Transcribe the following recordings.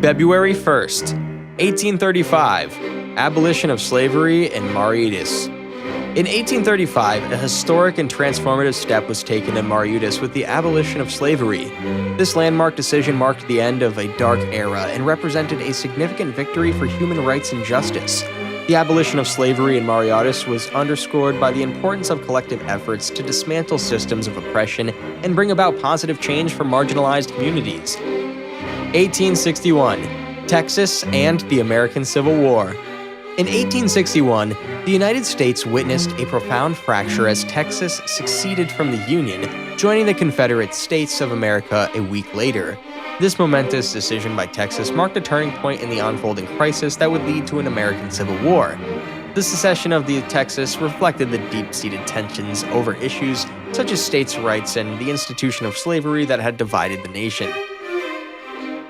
February 1st, 1835, Abolition of slavery in Mauritius. In 1835, a historic and transformative step was taken in Mauritius with the abolition of slavery. This landmark decision marked the end of a dark era and represented a significant victory for human rights and justice. The abolition of slavery in Mauritius was underscored by the importance of collective efforts to dismantle systems of oppression and bring about positive change for marginalized communities. 1861, Texas and the American Civil War. In 1861, the United States witnessed a profound fracture as Texas seceded from the Union, joining the Confederate States of America a week later. This momentous decision by Texas marked a turning point in the unfolding crisis that would lead to an American Civil War. The secession of Texas reflected the deep-seated tensions over issues such as states' rights and the institution of slavery that had divided the nation.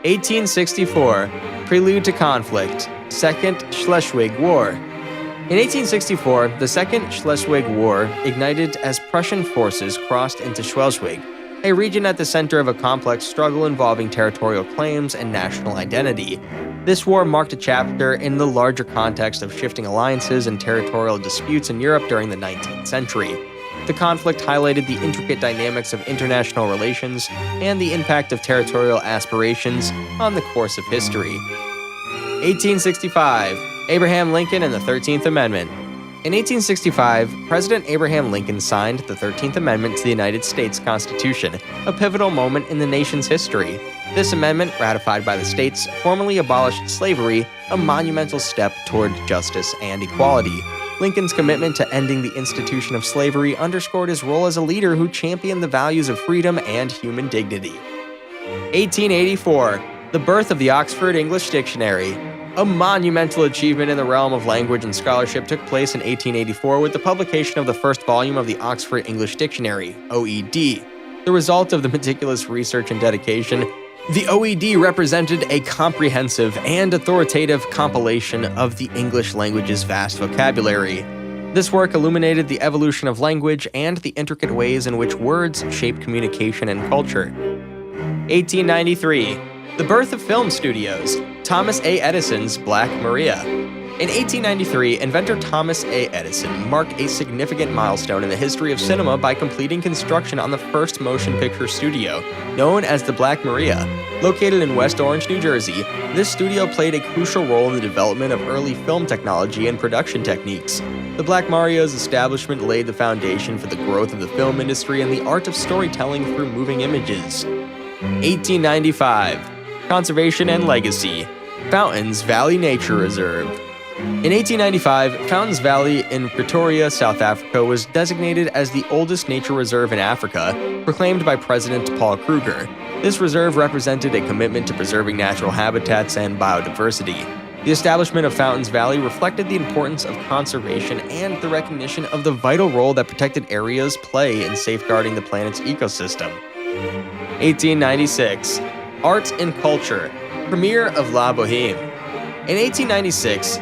1864, Prelude to Conflict, Second Schleswig War. In 1864, the Second Schleswig War ignited as Prussian forces crossed into Schleswig, a region at the center of a complex struggle involving territorial claims and national identity. This war marked a chapter in the larger context of shifting alliances and territorial disputes in Europe during the 19th century. The conflict highlighted the intricate dynamics of international relations and the impact of territorial aspirations on the course of history. 1865, Abraham Lincoln and the 13th Amendment. In 1865, President Abraham Lincoln signed the 13th Amendment to the United States Constitution, a pivotal moment in the nation's history. This amendment, ratified by the states, formally abolished slavery, a monumental step toward justice and equality. Lincoln's commitment to ending the institution of slavery underscored his role as a leader who championed the values of freedom and human dignity. 1884, the birth of the Oxford English Dictionary. A monumental achievement in the realm of language and scholarship took place in 1884 with the publication of the first volume of the Oxford English Dictionary, OED. The result of the meticulous research and dedication, the OED represented a comprehensive and authoritative compilation of the English language's vast vocabulary. This work illuminated the evolution of language and the intricate ways in which words shape communication and culture. 1893, the birth of film studios, Thomas A. Edison's Black Maria. In 1893, inventor Thomas A. Edison marked a significant milestone in the history of cinema by completing construction on the first motion picture studio, known as the Black Maria. Located in West Orange, New Jersey, this studio played a crucial role in the development of early film technology and production techniques. The Black Maria's establishment laid the foundation for the growth of the film industry and the art of storytelling through moving images. 1895, Conservation and Legacy, Fountains Valley Nature Reserve. In 1895, Fountains Valley in Pretoria, South Africa was designated as the oldest nature reserve in Africa, proclaimed by President Paul Kruger. This reserve represented a commitment to preserving natural habitats and biodiversity. The establishment of Fountains Valley reflected the importance of conservation and the recognition of the vital role that protected areas play in safeguarding the planet's ecosystem. 1896, Art and Culture, Premiere of La Boheme. In 1896,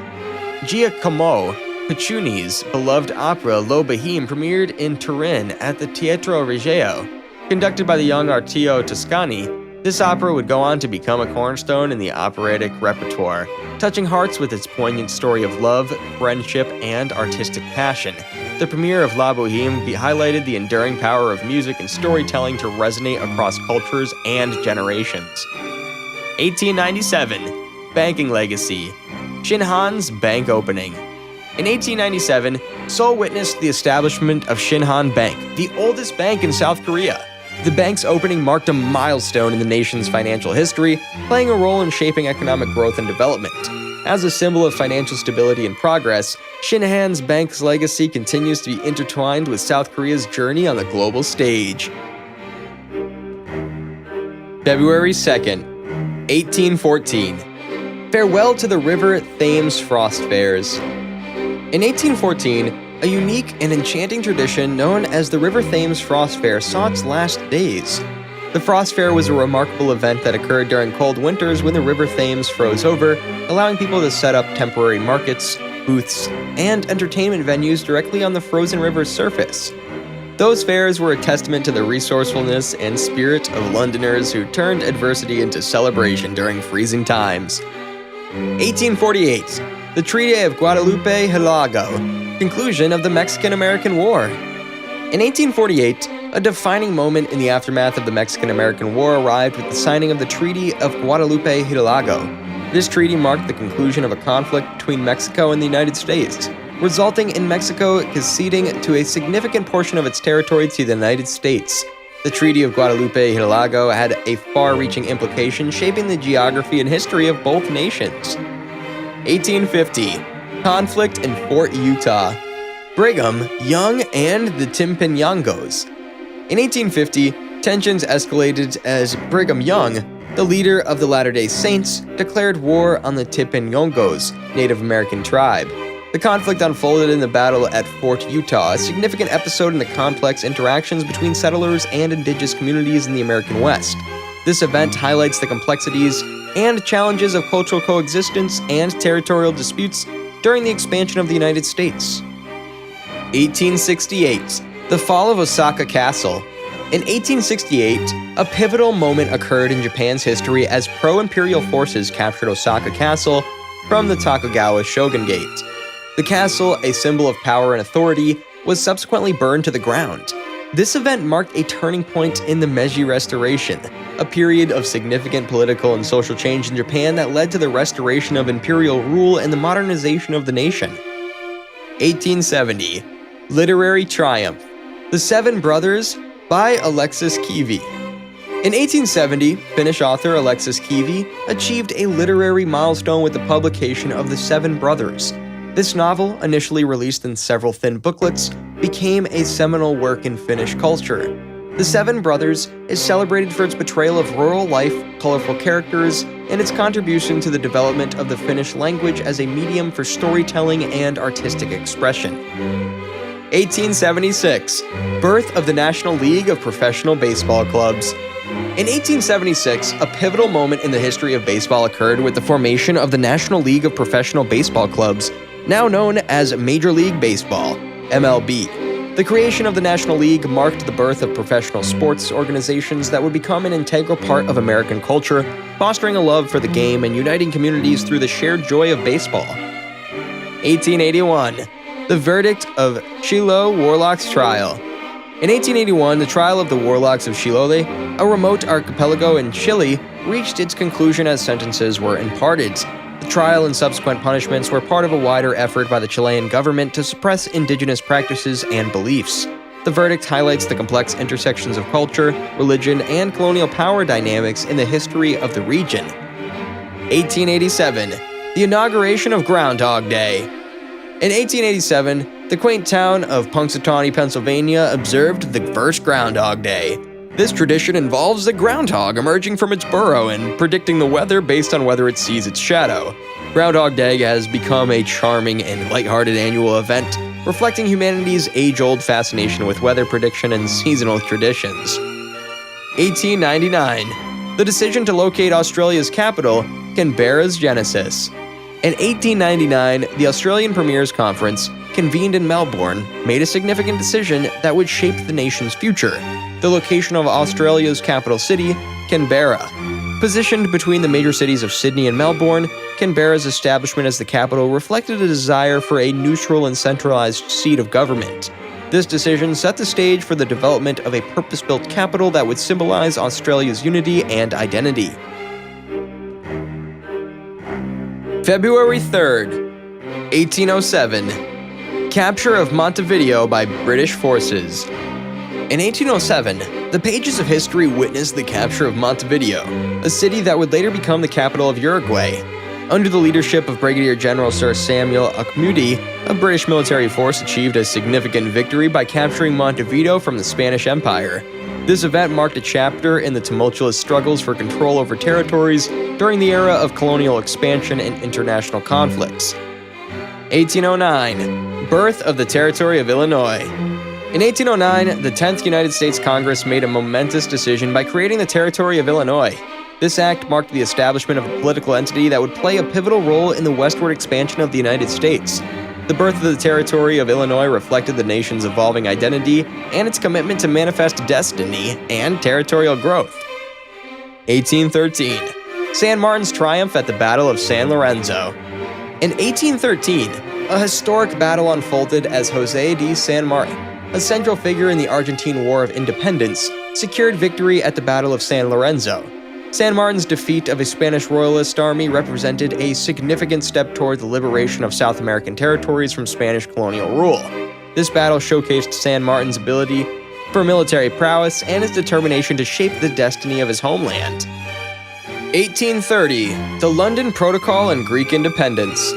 Giacomo Puccini's beloved opera La Boheme premiered in Turin at the Teatro Regio. Conducted by the young Arturo Toscani, this opera would go on to become a cornerstone in the operatic repertoire, touching hearts with its poignant story of love, friendship, and artistic passion. The premiere of La Boheme highlighted the enduring power of music and storytelling to resonate across cultures and generations. 1897, Banking Legacy, Shinhan's Bank Opening. In 1897, Seoul witnessed the establishment of Shinhan Bank, the oldest bank in South Korea. The bank's opening marked a milestone in the nation's financial history, playing a role in shaping economic growth and development. As a symbol of financial stability and progress, Shinhan's bank's legacy continues to be intertwined with South Korea's journey on the global stage. February 2nd, 1814. Farewell to the River Thames Frost Fairs. In 1814, a unique and enchanting tradition known as the River Thames Frost Fair saw its last days. The Frost Fair was a remarkable event that occurred during cold winters when the River Thames froze over, allowing people to set up temporary markets, booths, and entertainment venues directly on the frozen river's surface. Those fairs were a testament to the resourcefulness and spirit of Londoners who turned adversity into celebration during freezing times. 1848, the Treaty of Guadalupe Hidalgo, conclusion of the Mexican-American War. In 1848, a defining moment in the aftermath of the Mexican-American War arrived with the signing of the Treaty of Guadalupe Hidalgo. This treaty marked the conclusion of a conflict between Mexico and the United States, resulting in Mexico conceding to a significant portion of its territory to the United States. The Treaty of Guadalupe Hidalgo had a far-reaching implication, shaping the geography and history of both nations. 1850, conflict in Fort Utah. Brigham Young and the Timpanogos. In 1850, tensions escalated as Brigham Young, the leader of the Latter-day Saints, declared war on the Timpanogos, Native American tribe. The conflict unfolded in the battle at Fort Utah, a significant episode in the complex interactions between settlers and indigenous communities in the American West. This event highlights the complexities and challenges of cultural coexistence and territorial disputes during the expansion of the United States. 1868, the fall of Osaka Castle. In 1868, a pivotal moment occurred in Japan's history as pro-imperial forces captured Osaka Castle from the Tokugawa shogunate. The castle, a symbol of power and authority, was subsequently burned to the ground. This event marked a turning point in the Meiji Restoration, a period of significant political and social change in Japan that led to the restoration of imperial rule and the modernization of the nation. 1870, literary triumph. The Seven Brothers by Alexis Kivi. In 1870, Finnish author Alexis Kivi achieved a literary milestone with the publication of The Seven Brothers. This novel, initially released in several thin booklets, became a seminal work in Finnish culture. The Seven Brothers is celebrated for its portrayal of rural life, colorful characters, and its contribution to the development of the Finnish language as a medium for storytelling and artistic expression. 1876, birth of the National League of Professional Baseball Clubs. In 1876, a pivotal moment in the history of baseball occurred with the formation of the National League of Professional Baseball Clubs, now known as Major League Baseball, MLB. The creation of the National League marked the birth of professional sports organizations that would become an integral part of American culture, fostering a love for the game and uniting communities through the shared joy of baseball. 1881, the verdict of Chiloé Warlocks trial. In 1881, the trial of the Warlocks of Chiloé, a remote archipelago in Chile, reached its conclusion as sentences were imparted. The trial and subsequent punishments were part of a wider effort by the Chilean government to suppress indigenous practices and beliefs. The verdict highlights the complex intersections of culture, religion, and colonial power dynamics in the history of the region. 1887, the inauguration of Groundhog Day. In 1887, the quaint town of Punxsutawney, Pennsylvania, observed the first Groundhog Day. This tradition involves the groundhog emerging from its burrow and predicting the weather based on whether it sees its shadow. Groundhog Day has become a charming and lighthearted annual event, reflecting humanity's age-old fascination with weather prediction and seasonal traditions. 1899, the decision to locate Australia's capital, Canberra's genesis. In 1899, the Australian Premiers Conference, convened in Melbourne, made a significant decision that would shape the nation's future. The location of Australia's capital city, Canberra. Positioned between the major cities of Sydney and Melbourne, Canberra's establishment as the capital reflected a desire for a neutral and centralized seat of government. This decision set the stage for the development of a purpose-built capital that would symbolize Australia's unity and identity. February 3rd, 1807. Capture of Montevideo by British forces. In 1807, the pages of history witnessed the capture of Montevideo, a city that would later become the capital of Uruguay. Under the leadership of Brigadier General Sir Samuel Ahmudi, a British military force achieved a significant victory by capturing Montevideo from the Spanish Empire. This event marked a chapter in the tumultuous struggles for control over territories during the era of colonial expansion and international conflicts. 1809, birth of the Territory of Illinois. In 1809, the 10th United States Congress made a momentous decision by creating the Territory of Illinois. This act marked the establishment of a political entity that would play a pivotal role in the westward expansion of the United States. The birth of the territory of Illinois reflected the nation's evolving identity and its commitment to manifest destiny and territorial growth. 1813. San Martin's triumph at the Battle of San Lorenzo. In 1813, a historic battle unfolded as José de San Martin, a central figure in the Argentine War of Independence, secured victory at the Battle of San Lorenzo. San Martin's defeat of a Spanish royalist army represented a significant step toward the liberation of South American territories from Spanish colonial rule. This battle showcased San Martin's ability for military prowess and his determination to shape the destiny of his homeland. 1830. The London Protocol and Greek Independence.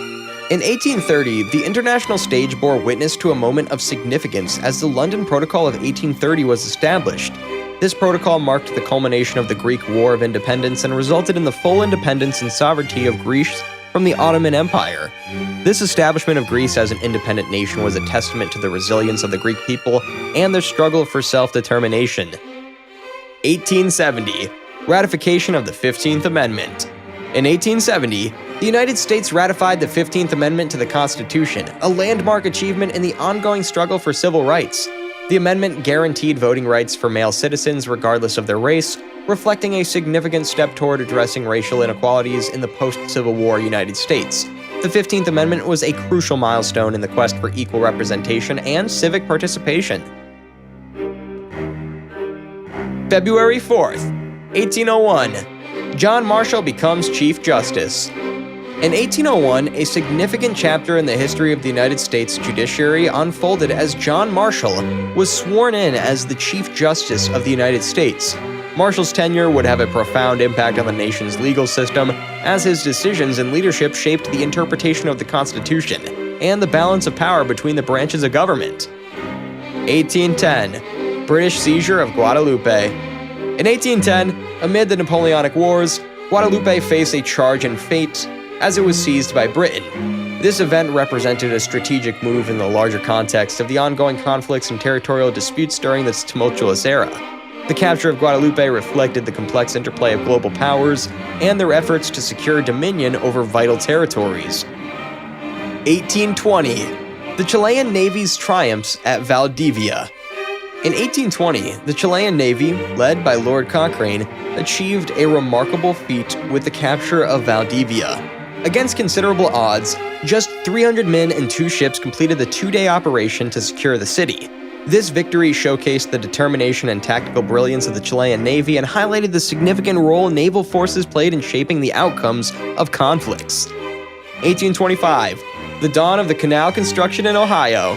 In 1830, the international stage bore witness to a moment of significance as the London Protocol of 1830 was established. This protocol marked the culmination of the Greek War of Independence and resulted in the full independence and sovereignty of Greece from the Ottoman Empire. This establishment of Greece as an independent nation was a testament to the resilience of the Greek people and their struggle for self-determination. 1870. Ratification of the 15th Amendment. In 1870, the United States ratified the 15th Amendment to the Constitution, a landmark achievement in the ongoing struggle for civil rights. The amendment guaranteed voting rights for male citizens regardless of their race, reflecting a significant step toward addressing racial inequalities in the post-Civil War United States. The 15th Amendment was a crucial milestone in the quest for equal representation and civic participation. February 4th, 1801. John Marshall becomes Chief Justice. In 1801, a significant chapter in the history of the United States judiciary unfolded as John Marshall was sworn in as the Chief Justice of the United States. Marshall's tenure would have a profound impact on the nation's legal system, as his decisions and leadership shaped the interpretation of the Constitution and the balance of power between the branches of government. 1810. British seizure of Guadalupe. In 1810, amid the Napoleonic Wars, Guadalupe faced a charge and fate as it was seized by Britain. This event represented a strategic move in the larger context of the ongoing conflicts and territorial disputes during this tumultuous era. The capture of Guadalupe reflected the complex interplay of global powers and their efforts to secure dominion over vital territories. 1820. The Chilean Navy's triumphs at Valdivia. In 1820, the Chilean Navy, led by Lord Cochrane, achieved a remarkable feat with the capture of Valdivia. Against considerable odds, just 300 men and 2 ships completed the 2-day operation to secure the city. This victory showcased the determination and tactical brilliance of the Chilean Navy and highlighted the significant role naval forces played in shaping the outcomes of conflicts. 1825. The dawn of the canal construction in Ohio.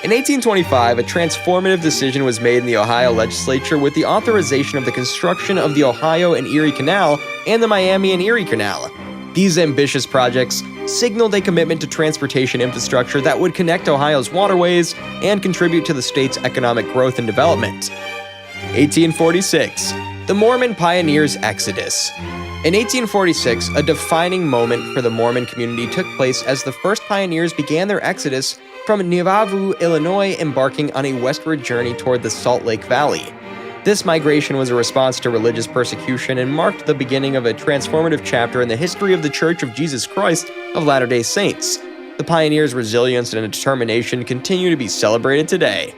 In 1825, a transformative decision was made in the Ohio legislature with the authorization of the construction of the Ohio and Erie Canal and the Miami and Erie Canal. These ambitious projects signaled a commitment to transportation infrastructure that would connect Ohio's waterways and contribute to the state's economic growth and development. 1846. The Mormon Pioneers' Exodus. In 1846, a defining moment for the Mormon community took place as the first pioneers began their exodus from Nauvoo, Illinois, embarking on a westward journey toward the Salt Lake Valley. This migration was a response to religious persecution and marked the beginning of a transformative chapter in the history of the Church of Jesus Christ of Latter-day Saints. The pioneers' resilience and determination continue to be celebrated today.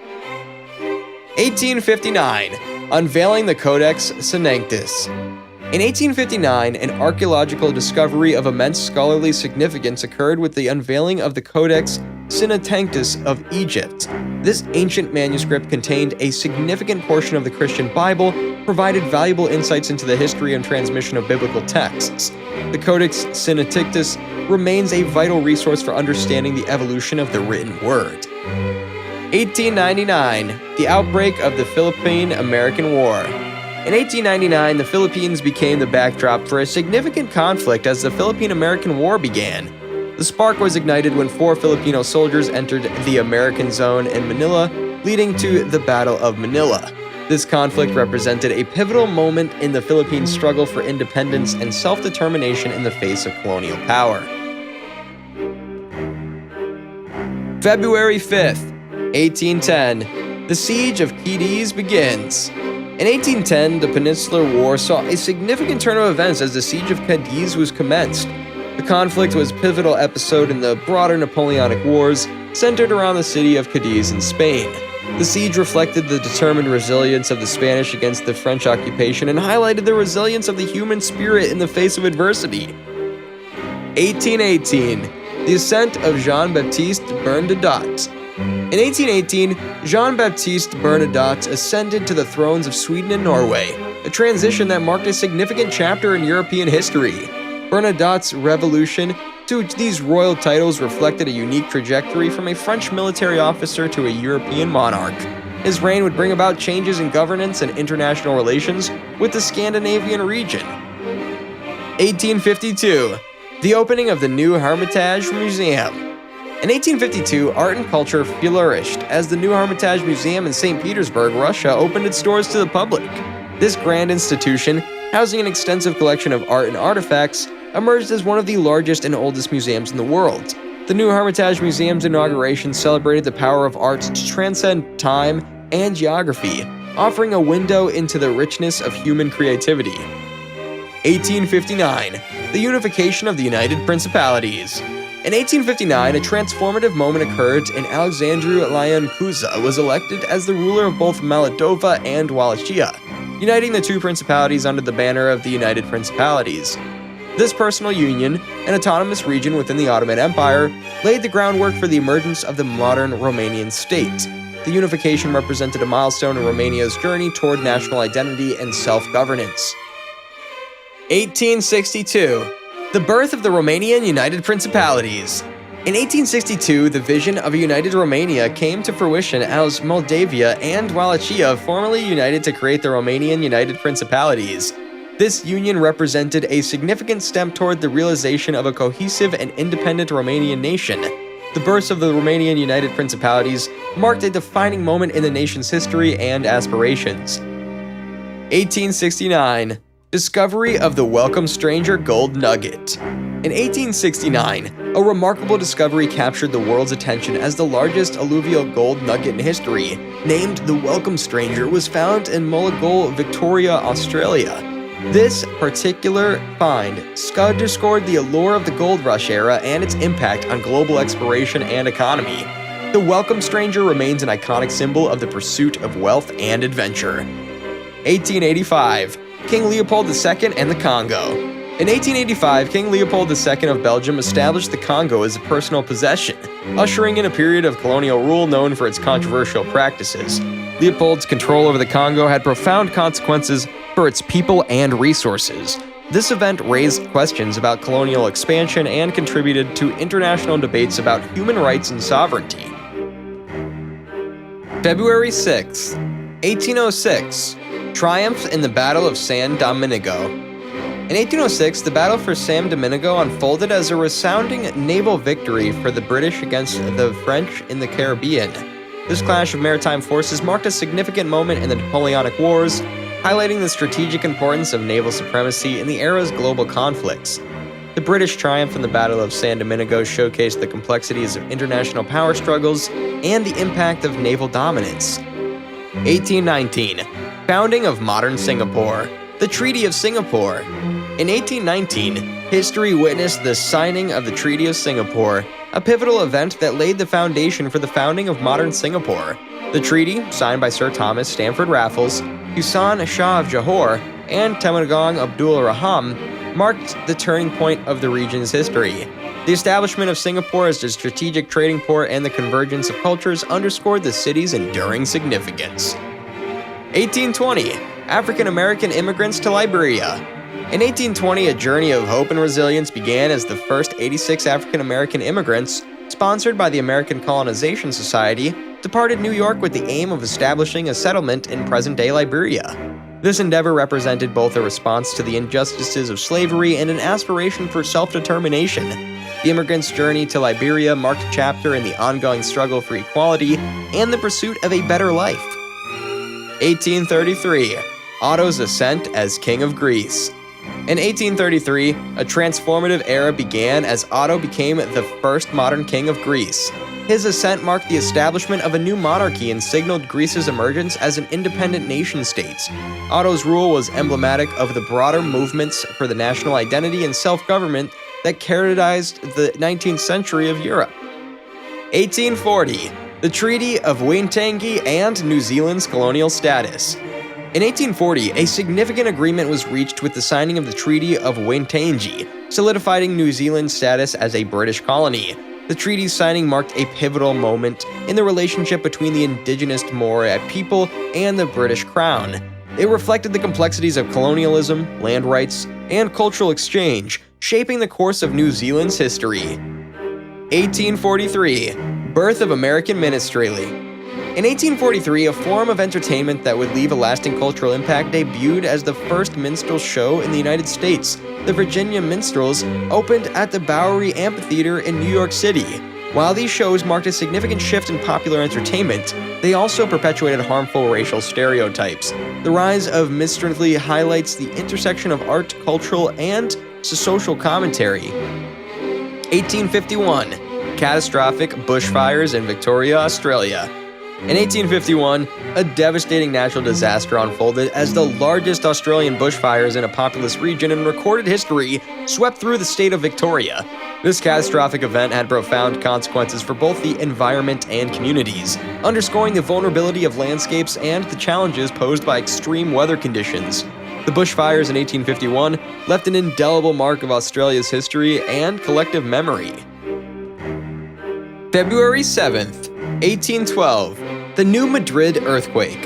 1859. Unveiling the Codex Sinaiticus. In 1859, an archaeological discovery of immense scholarly significance occurred with the unveiling of the Codex Sinaiticus of Egypt. This ancient manuscript contained a significant portion of the Christian Bible, provided valuable insights into the history and transmission of biblical texts. The Codex Sinaiticus remains a vital resource for understanding the evolution of the written word. 1899. The outbreak of the Philippine-American War. In 1899, the Philippines became the backdrop for a significant conflict as the Philippine-American War began. The spark was ignited when 4 Filipino soldiers entered the American zone in Manila, leading to the Battle of Manila. This conflict represented a pivotal moment in the Philippines' struggle for independence and self-determination in the face of colonial power. February 5th, 1810. The Siege of Cadiz begins. In 1810, the Peninsular War saw a significant turn of events as the Siege of Cadiz was commenced. The conflict was a pivotal episode in the broader Napoleonic Wars, centered around the city of Cadiz in Spain. The siege reflected the determined resilience of the Spanish against the French occupation and highlighted the resilience of the human spirit in the face of adversity. 1818. The ascent of Jean-Baptiste Bernadotte. In 1818, Jean-Baptiste Bernadotte ascended to the thrones of Sweden and Norway, a transition that marked a significant chapter in European history. Bernadotte's revolution to these royal titles reflected a unique trajectory from a French military officer to a European monarch. His reign would bring about changes in governance and international relations with the Scandinavian region. 1852. The opening of the new Hermitage Museum. In 1852, art and culture flourished as the new Hermitage Museum in St. Petersburg, Russia, opened its doors to the public. This grand institution, housing an extensive collection of art and artifacts, emerged as one of the largest and oldest museums in the world. The new Hermitage Museum's inauguration celebrated the power of art to transcend time and geography, offering a window into the richness of human creativity. 1859. The unification of the United Principalities. In 1859, a transformative moment occurred and Alexandru Lion Cuza was elected as the ruler of both Moldova and Wallachia, uniting the two principalities under the banner of the United Principalities. This personal union, an autonomous region within the Ottoman Empire, laid the groundwork for the emergence of the modern Romanian state. The unification represented a milestone in Romania's journey toward national identity and self-governance. 1862. The birth of the Romanian United Principalities. In 1862, the vision of a united Romania came to fruition as Moldavia and Wallachia formally united to create the Romanian United Principalities. This union represented a significant step toward the realization of a cohesive and independent Romanian nation. The birth of the Romanian United Principalities marked a defining moment in the nation's history and aspirations. 1869. Discovery of the Welcome Stranger Gold Nugget. In 1869, a remarkable discovery captured the world's attention as the largest alluvial gold nugget in history, named the Welcome Stranger, was found in Mulligol, Victoria, Australia. This particular find underscored the allure of the gold rush era and its impact on global exploration and economy. The Welcome Stranger remains an iconic symbol of the pursuit of wealth and adventure. 1885. King Leopold II and the Congo. In 1885, King Leopold II of Belgium established the Congo as a personal possession, ushering in a period of colonial rule known for its controversial practices. Leopold's control over the Congo had profound consequences for its people and resources. This event raised questions about colonial expansion and contributed to international debates about human rights and sovereignty. February 6, 1806. Triumph in the Battle of San Domingo. In 1806, the Battle for San Domingo unfolded as a resounding naval victory for the British against the French in the Caribbean. This clash of maritime forces marked a significant moment in the Napoleonic Wars, highlighting the strategic importance of naval supremacy in the era's global conflicts. The British triumph in the Battle of San Domingo showcased the complexities of international power struggles and the impact of naval dominance. 1819. Founding of modern Singapore. The Treaty of Singapore. In 1819, history witnessed the signing of the Treaty of Singapore, a pivotal event that laid the foundation for the founding of modern Singapore. The treaty, signed by Sir Thomas Stamford Raffles, Hussein Shah of Johor, and Temenggong Abdul Rahman, marked the turning point of the region's history. The establishment of Singapore as a strategic trading port and the convergence of cultures underscored the city's enduring significance. 1820. African American immigrants to Liberia. In 1820, a journey of hope and resilience began as the first 86 African American immigrants, sponsored by the American Colonization Society, departed New York with the aim of establishing a settlement in present-day Liberia. This endeavor represented both a response to the injustices of slavery and an aspiration for self-determination. The immigrants' journey to Liberia marked a chapter in the ongoing struggle for equality and the pursuit of a better life. 1833. Otto's ascent as King of Greece. In 1833, a transformative era began as Otto became the first modern king of Greece. His ascent marked the establishment of a new monarchy and signaled Greece's emergence as an independent nation-state. Otto's rule was emblematic of the broader movements for the national identity and self-government that characterized the 19th century of Europe. 1840. The Treaty of Waitangi and New Zealand's colonial status. In 1840, a significant agreement was reached with the signing of the Treaty of Waitangi, solidifying New Zealand's status as a British colony. The treaty's signing marked a pivotal moment in the relationship between the indigenous Maori people and the British Crown. It reflected the complexities of colonialism, land rights, and cultural exchange, shaping the course of New Zealand's history. 1843. Birth of American minstrelsy. In 1843, a form of entertainment that would leave a lasting cultural impact debuted as the first minstrel show in the United States. The Virginia Minstrels opened at the Bowery Amphitheater in New York City. While these shows marked a significant shift in popular entertainment, they also perpetuated harmful racial stereotypes. The rise of minstrelsy highlights the intersection of art, cultural, and social commentary. 1851. Catastrophic bushfires in Victoria, Australia. In 1851, a devastating natural disaster unfolded as the largest Australian bushfires in a populous region in recorded history swept through the state of Victoria. This catastrophic event had profound consequences for both the environment and communities, underscoring the vulnerability of landscapes and the challenges posed by extreme weather conditions. The bushfires in 1851 left an indelible mark of Australia's history and collective memory. February 7th, 1812. The New Madrid earthquake.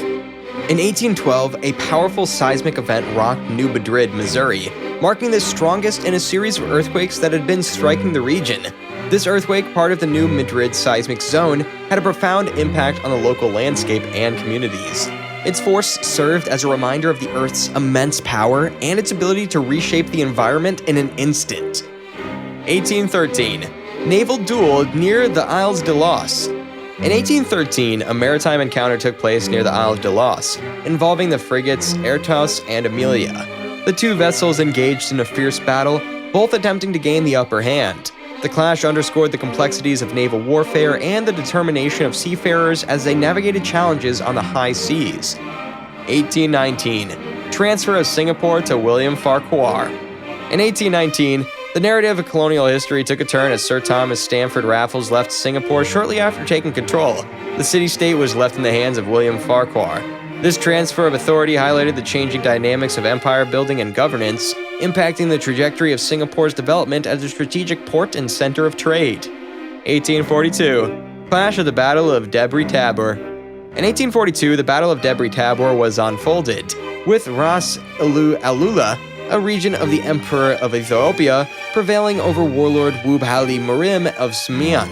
In 1812, a powerful seismic event rocked New Madrid, Missouri, marking the strongest in a series of earthquakes that had been striking the region. This earthquake, part of the New Madrid seismic zone, had a profound impact on the local landscape and communities. Its force served as a reminder of the Earth's immense power and its ability to reshape the environment in an instant. 1813. Naval duel near the Isles de Los. In 1813, a maritime encounter took place near the Isles de Los, involving the frigates Airtos and Amelia. The two vessels engaged in a fierce battle, both attempting to gain the upper hand. The clash underscored the complexities of naval warfare and the determination of seafarers as they navigated challenges on the high seas. 1819. Transfer of Singapore to William Farquhar. In 1819, the narrative of colonial history took a turn as Sir Thomas Stamford Raffles left Singapore shortly after taking control. The city-state was left in the hands of William Farquhar. This transfer of authority highlighted the changing dynamics of empire building and governance, impacting the trajectory of Singapore's development as a strategic port and center of trade. 1842. Clash of the Battle of Debre Tabor. In 1842, the Battle of Debre Tabor was unfolded, with Ras Alula, a region of the Emperor of Ethiopia, prevailing over warlord Wubhali Murim of Smian.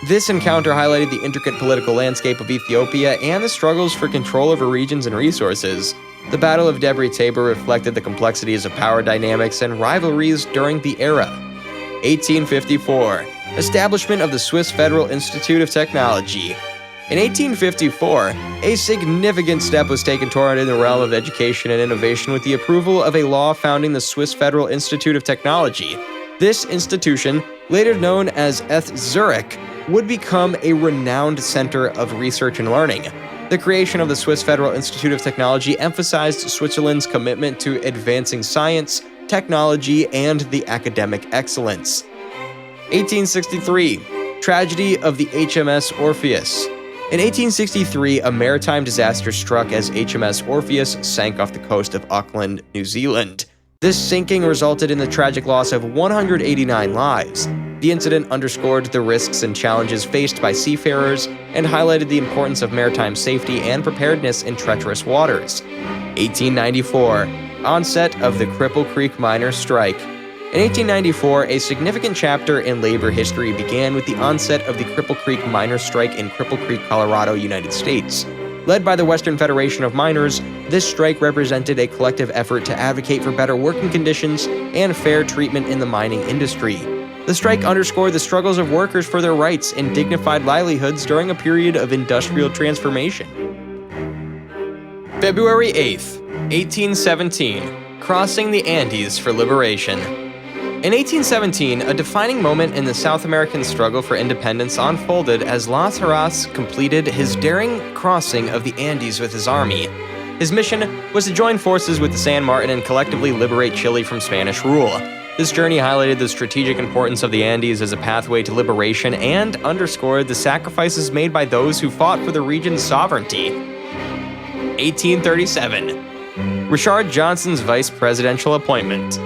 This encounter highlighted the intricate political landscape of Ethiopia and the struggles for control over regions and resources. The Battle of Debre Tabor reflected the complexities of power dynamics and rivalries during the era. 1854. Establishment of the Swiss Federal Institute of Technology. In 1854, a significant step was taken toward in the realm of education and innovation with the approval of a law founding the Swiss Federal Institute of Technology. This institution, later known as ETH Zurich, would become a renowned center of research and learning. The creation of the Swiss Federal Institute of Technology emphasized Switzerland's commitment to advancing science, technology, and the academic excellence. 1863. Tragedy of the HMS Orpheus. In 1863, a maritime disaster struck as HMS Orpheus sank off the coast of Auckland, New Zealand. This sinking resulted in the tragic loss of 189 lives. The incident underscored the risks and challenges faced by seafarers and highlighted the importance of maritime safety and preparedness in treacherous waters. 1894. Onset of the Cripple Creek miners' strike. In 1894, a significant chapter in labor history began with the onset of the Cripple Creek miners' strike in Cripple Creek, Colorado, United States. Led by the Western Federation of Miners, this strike represented a collective effort to advocate for better working conditions and fair treatment in the mining industry. The strike underscored the struggles of workers for their rights and dignified livelihoods during a period of industrial transformation. February 8th, 1817. Crossing the Andes for liberation. In 1817, a defining moment in the South American struggle for independence unfolded as Las Heras completed his daring crossing of the Andes with his army. His mission was to join forces with the San Martin and collectively liberate Chile from Spanish rule. This journey highlighted the strategic importance of the Andes as a pathway to liberation and underscored the sacrifices made by those who fought for the region's sovereignty. 1837. Richard Johnson's vice presidential appointment.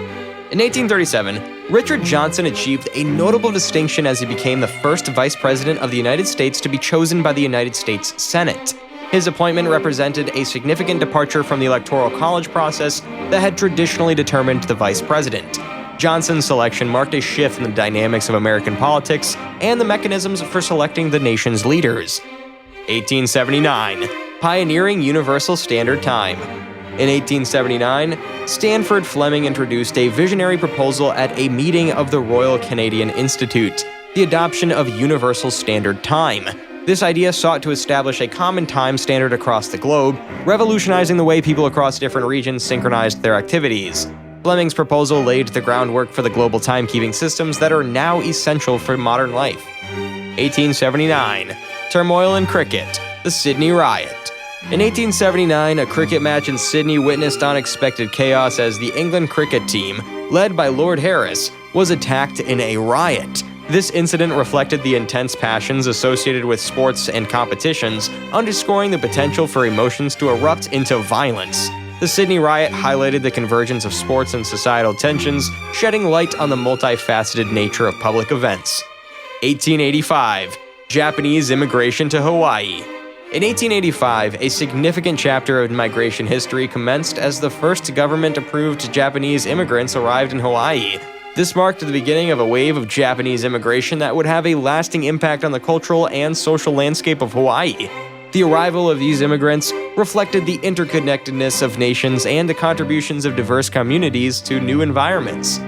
In 1837, Richard Johnson achieved a notable distinction as he became the first vice president of the United States to be chosen by the United States Senate. His appointment represented a significant departure from the Electoral College process that had traditionally determined the vice president. Johnson's selection marked a shift in the dynamics of American politics and the mechanisms for selecting the nation's leaders. 1879. Pioneering Universal Standard Time. In 1879, Stanford Fleming introduced a visionary proposal at a meeting of the Royal Canadian Institute, the adoption of Universal Standard Time. This idea sought to establish a common time standard across the globe, revolutionizing the way people across different regions synchronized their activities. Fleming's proposal laid the groundwork for the global timekeeping systems that are now essential for modern life. 1879. Turmoil in cricket. The Sydney Riot. In 1879, a cricket match in Sydney witnessed unexpected chaos as the England cricket team, led by Lord Harris, was attacked in a riot. This incident reflected the intense passions associated with sports and competitions, underscoring the potential for emotions to erupt into violence. The Sydney Riot highlighted the convergence of sports and societal tensions, shedding light on the multifaceted nature of public events. 1885. Japanese immigration to Hawaii. In 1885, a significant chapter of migration history commenced as the first government-approved Japanese immigrants arrived in Hawaii. This marked the beginning of a wave of Japanese immigration that would have a lasting impact on the cultural and social landscape of Hawaii. The arrival of these immigrants reflected the interconnectedness of nations and the contributions of diverse communities to new environments.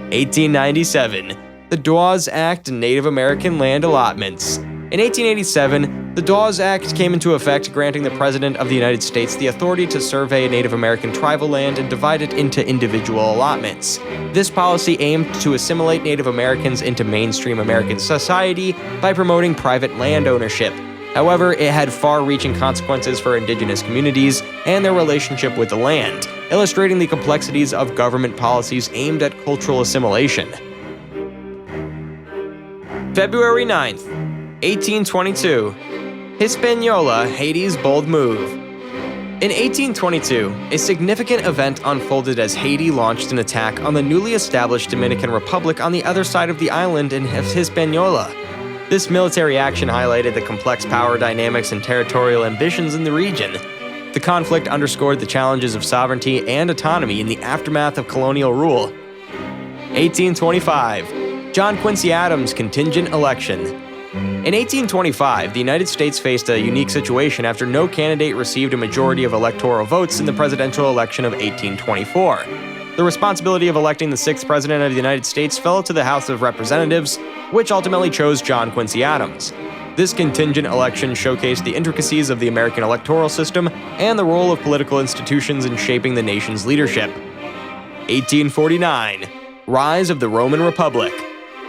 1897. The Dawes Act and Native American land allotments. In 1887, the Dawes Act came into effect, granting the President of the United States the authority to survey Native American tribal land and divide it into individual allotments. This policy aimed to assimilate Native Americans into mainstream American society by promoting private land ownership. However, it had far-reaching consequences for indigenous communities and their relationship with the land, illustrating the complexities of government policies aimed at cultural assimilation. February 9th. 1822. Hispaniola, Haiti's bold move. In 1822, a significant event unfolded as Haiti launched an attack on the newly established Dominican Republic on the other side of the island in Hispaniola. This military action highlighted the complex power dynamics and territorial ambitions in the region. The conflict underscored the challenges of sovereignty and autonomy in the aftermath of colonial rule. 1825. John Quincy Adams contingent election. In 1825, the United States faced a unique situation after no candidate received a majority of electoral votes in the presidential election of 1824. The responsibility of electing the sixth president of the United States fell to the House of Representatives, which ultimately chose John Quincy Adams. This contingent election showcased the intricacies of the American electoral system and the role of political institutions in shaping the nation's leadership. 1849. Rise of the Roman Republic.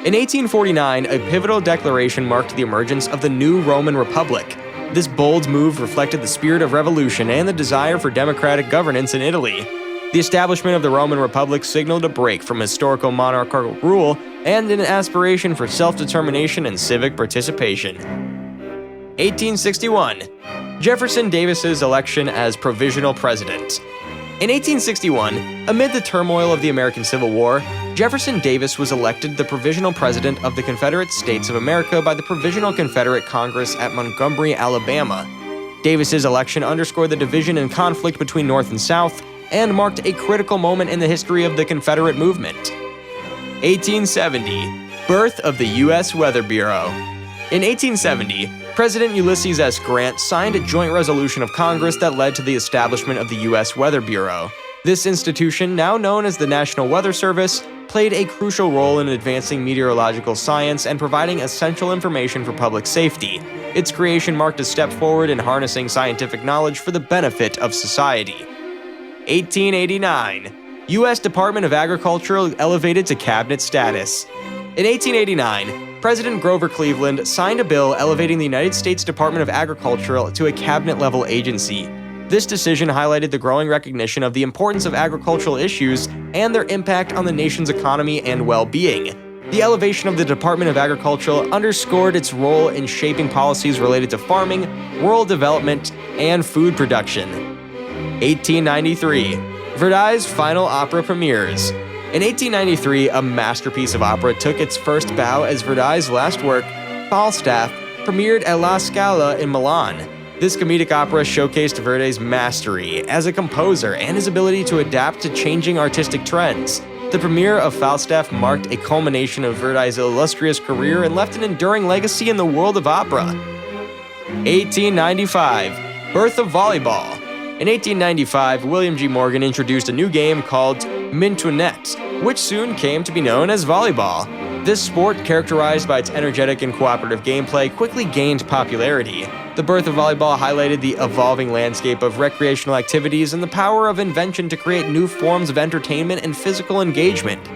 In 1849, a pivotal declaration marked the emergence of the new Roman Republic. This bold move reflected the spirit of revolution and the desire for democratic governance in Italy. The establishment of the Roman Republic signaled a break from historical monarchical rule and an aspiration for self-determination and civic participation. 1861. Jefferson Davis's election as provisional president. In 1861, amid the turmoil of the American Civil War, Jefferson Davis was elected the provisional president of the Confederate States of America by the Provisional Confederate Congress at Montgomery, Alabama. Davis's election underscored the division and conflict between North and South and marked a critical moment in the history of the Confederate movement. 1870. Birth of the U.S. Weather Bureau. In 1870, President Ulysses S. Grant signed a joint resolution of Congress that led to the establishment of the U.S. Weather Bureau. This institution, now known as the National Weather Service, played a crucial role in advancing meteorological science and providing essential information for public safety. Its creation marked a step forward in harnessing scientific knowledge for the benefit of society. 1889. U.S. Department of Agriculture elevated to cabinet status. In 1889, President Grover Cleveland signed a bill elevating the United States Department of Agriculture to a cabinet-level agency. This decision highlighted the growing recognition of the importance of agricultural issues and their impact on the nation's economy and well-being. The elevation of the Department of Agriculture underscored its role in shaping policies related to farming, rural development, and food production. 1893. Verdi's final opera premieres. In 1893, a masterpiece of opera took its first bow as Verdi's last work, Falstaff, premiered at La Scala in Milan. This comedic opera showcased Verdi's mastery as a composer and his ability to adapt to changing artistic trends. The premiere of Falstaff marked a culmination of Verdi's illustrious career and left an enduring legacy in the world of opera. 1895. Birth of volleyball. In 1895, William G. Morgan introduced a new game called Mintonette, which soon came to be known as volleyball. This sport, characterized by its energetic and cooperative gameplay, quickly gained popularity. The birth of volleyball highlighted the evolving landscape of recreational activities and the power of invention to create new forms of entertainment and physical engagement.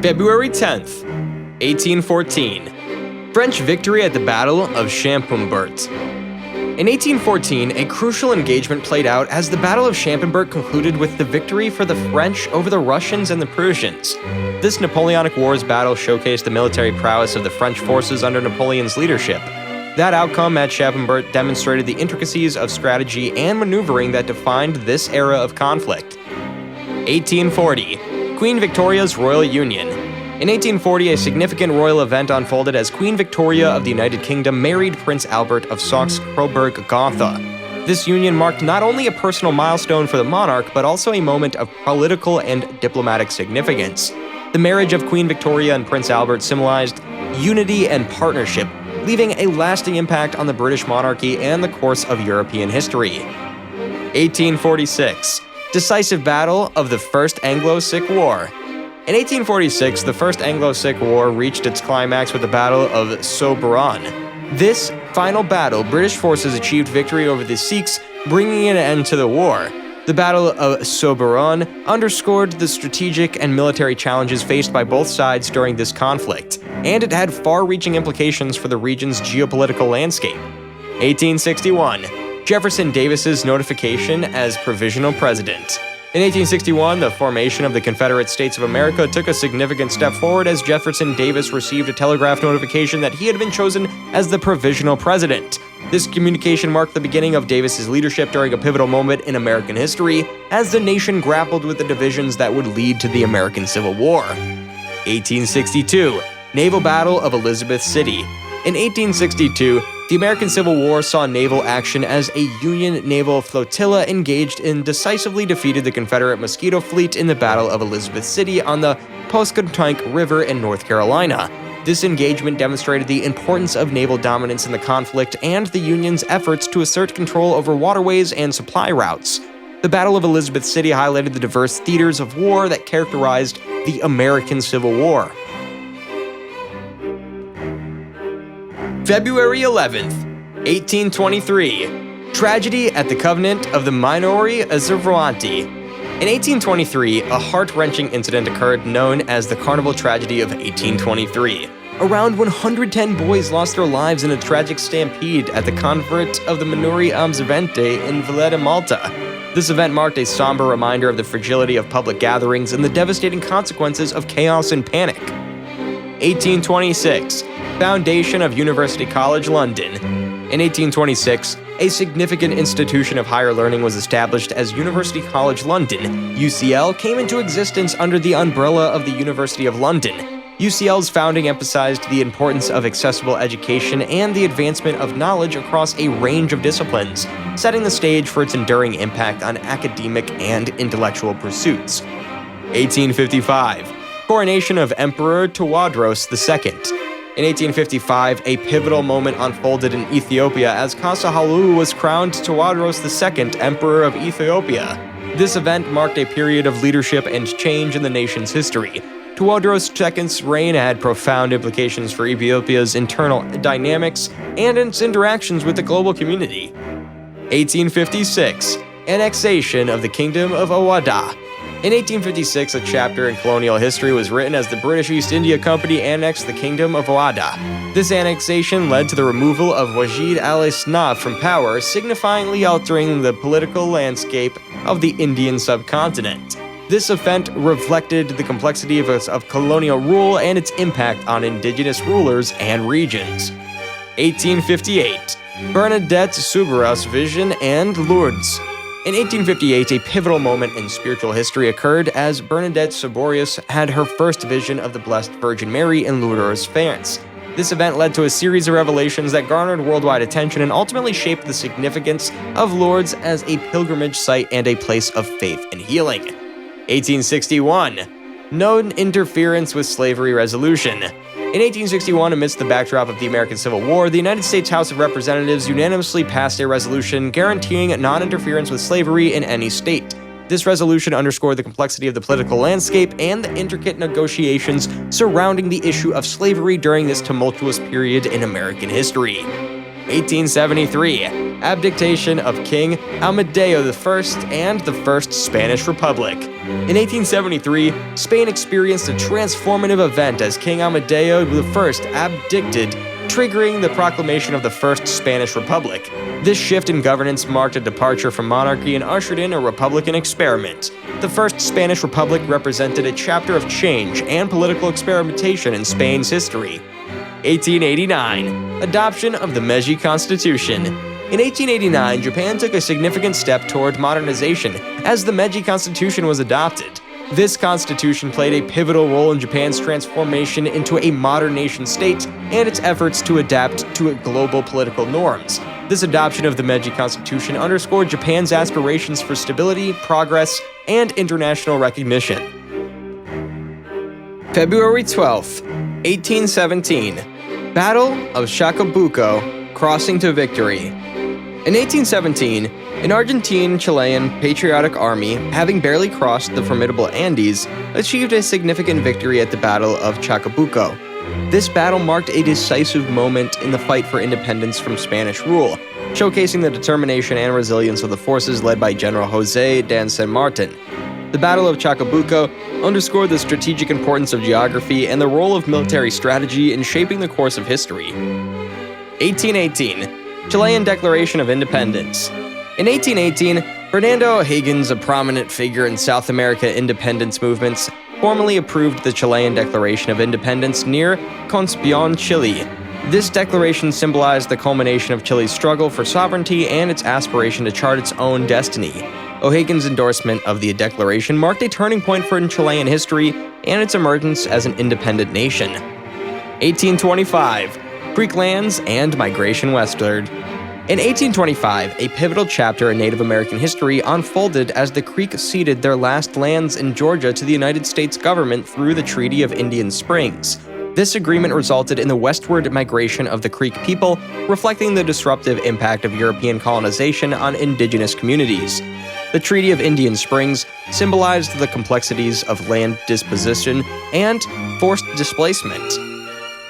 February 10th, 1814. French victory at the Battle of Champembert. In 1814, a crucial engagement played out as the Battle of Champembert concluded with the victory for the French over the Russians and the Prussians. This Napoleonic Wars battle showcased the military prowess of the French forces under Napoleon's leadership. That outcome at Champembert demonstrated the intricacies of strategy and maneuvering that defined this era of conflict. 1840. Queen Victoria's Royal Union. In 1840, a significant royal event unfolded as Queen Victoria of the United Kingdom married Prince Albert of Saxe-Coburg-Gotha. This union marked not only a personal milestone for the monarch, but also a moment of political and diplomatic significance. The marriage of Queen Victoria and Prince Albert symbolized unity and partnership, leaving a lasting impact on the British monarchy and the course of European history. 1846. Decisive Battle of the First Anglo-Sikh War. In 1846, the First Anglo-Sikh War reached its climax with the Battle of Sobraon. This final battle, British forces achieved victory over the Sikhs, bringing an end to the war. The Battle of Sobraon underscored the strategic and military challenges faced by both sides during this conflict, and it had far-reaching implications for the region's geopolitical landscape. 1861. Jefferson Davis's notification as provisional president. In 1861, the formation of the Confederate States of America took a significant step forward as Jefferson Davis received a telegraph notification that he had been chosen as the provisional president. This communication marked the beginning of Davis's leadership during a pivotal moment in American history as the nation grappled with the divisions that would lead to the American Civil War. 1862. Naval Battle of Elizabeth City. In 1862, the American Civil War saw naval action as a Union naval flotilla engaged and decisively defeated the Confederate Mosquito Fleet in the Battle of Elizabeth City on the Pasquotank River in North Carolina. This engagement demonstrated the importance of naval dominance in the conflict and the Union's efforts to assert control over waterways and supply routes. The Battle of Elizabeth City highlighted the diverse theaters of war that characterized the American Civil War. February 11th, 1823. Tragedy at the Convent of the Minori Osservanti. In 1823, a heart-wrenching incident occurred known as the Carnival Tragedy of 1823. Around 110 boys lost their lives in a tragic stampede at the Convent of the Minori Osservanti in Valletta, Malta. This event marked a somber reminder of the fragility of public gatherings and the devastating consequences of chaos and panic. 1826. Foundation of University College London. In 1826, a significant institution of higher learning was established as University College London. UCL came into existence under the umbrella of the University of London. UCL's founding emphasized the importance of accessible education and the advancement of knowledge across a range of disciplines, setting the stage for its enduring impact on academic and intellectual pursuits. 1855. Coronation of Emperor Tawadros II. In 1855, a pivotal moment unfolded in Ethiopia as Kasa Halu was crowned Tawadros II, Emperor of Ethiopia. This event marked a period of leadership and change in the nation's history. Tawadros II's reign had profound implications for Ethiopia's internal dynamics and its interactions with the global community. 1856. Annexation of the Kingdom of Awada. In 1856, a chapter in colonial history was written as the British East India Company annexed the Kingdom of Awada. This annexation led to the removal of Wajid Ali Snaf from power, significantly altering the political landscape of the Indian subcontinent. This event reflected the complexity of colonial rule and its impact on indigenous rulers and regions. 1858. Bernadette Soubirous' vision and Lourdes. In 1858, a pivotal moment in spiritual history occurred as Bernadette Soubirous had her first vision of the Blessed Virgin Mary in Lourdes, France. This event led to a series of revelations that garnered worldwide attention and ultimately shaped the significance of Lourdes as a pilgrimage site and a place of faith and healing. 1861. Non-interference with slavery resolution. In 1861, amidst the backdrop of the American Civil War, the United States House of Representatives unanimously passed a resolution guaranteeing non-interference with slavery in any state. This resolution underscored the complexity of the political landscape and the intricate negotiations surrounding the issue of slavery during this tumultuous period in American history. 1873. Abdication of King Amadeo I and the First Spanish Republic. In 1873, Spain experienced a transformative event as King Amadeo I abdicated, triggering the proclamation of the First Spanish Republic. This shift in governance marked a departure from monarchy and ushered in a republican experiment. The First Spanish Republic represented a chapter of change and political experimentation in Spain's history. 1889. Adoption of the Meiji Constitution. In 1889, Japan took a significant step toward modernization as the Meiji Constitution was adopted. This constitution played a pivotal role in Japan's transformation into a modern nation-state and its efforts to adapt to global political norms. This adoption of the Meiji Constitution underscored Japan's aspirations for stability, progress, and international recognition. February 12, 1817. Battle of Chacabuco, crossing to victory. In 1817, an Argentine-Chilean patriotic army, having barely crossed the formidable Andes, achieved a significant victory at the Battle of Chacabuco. This battle marked a decisive moment in the fight for independence from Spanish rule, showcasing the determination and resilience of the forces led by General José de San Martin. The Battle of Chacabuco underscored the strategic importance of geography and the role of military strategy in shaping the course of history. 1818. Chilean Declaration of Independence. In 1818, Fernando O'Higgins, a prominent figure in South America independence movements, formally approved the Chilean Declaration of Independence near Concepción, Chile. This declaration symbolized the culmination of Chile's struggle for sovereignty and its aspiration to chart its own destiny. O'Higgins' endorsement of the declaration marked a turning point for Chilean history and its emergence as an independent nation. 1825. Creek lands and migration westward. In 1825, a pivotal chapter in Native American history unfolded as the Creek ceded their last lands in Georgia to the United States government through the Treaty of Indian Springs. This agreement resulted in the westward migration of the Creek people, reflecting the disruptive impact of European colonization on indigenous communities. The Treaty of Indian Springs symbolized the complexities of land disposition and forced displacement.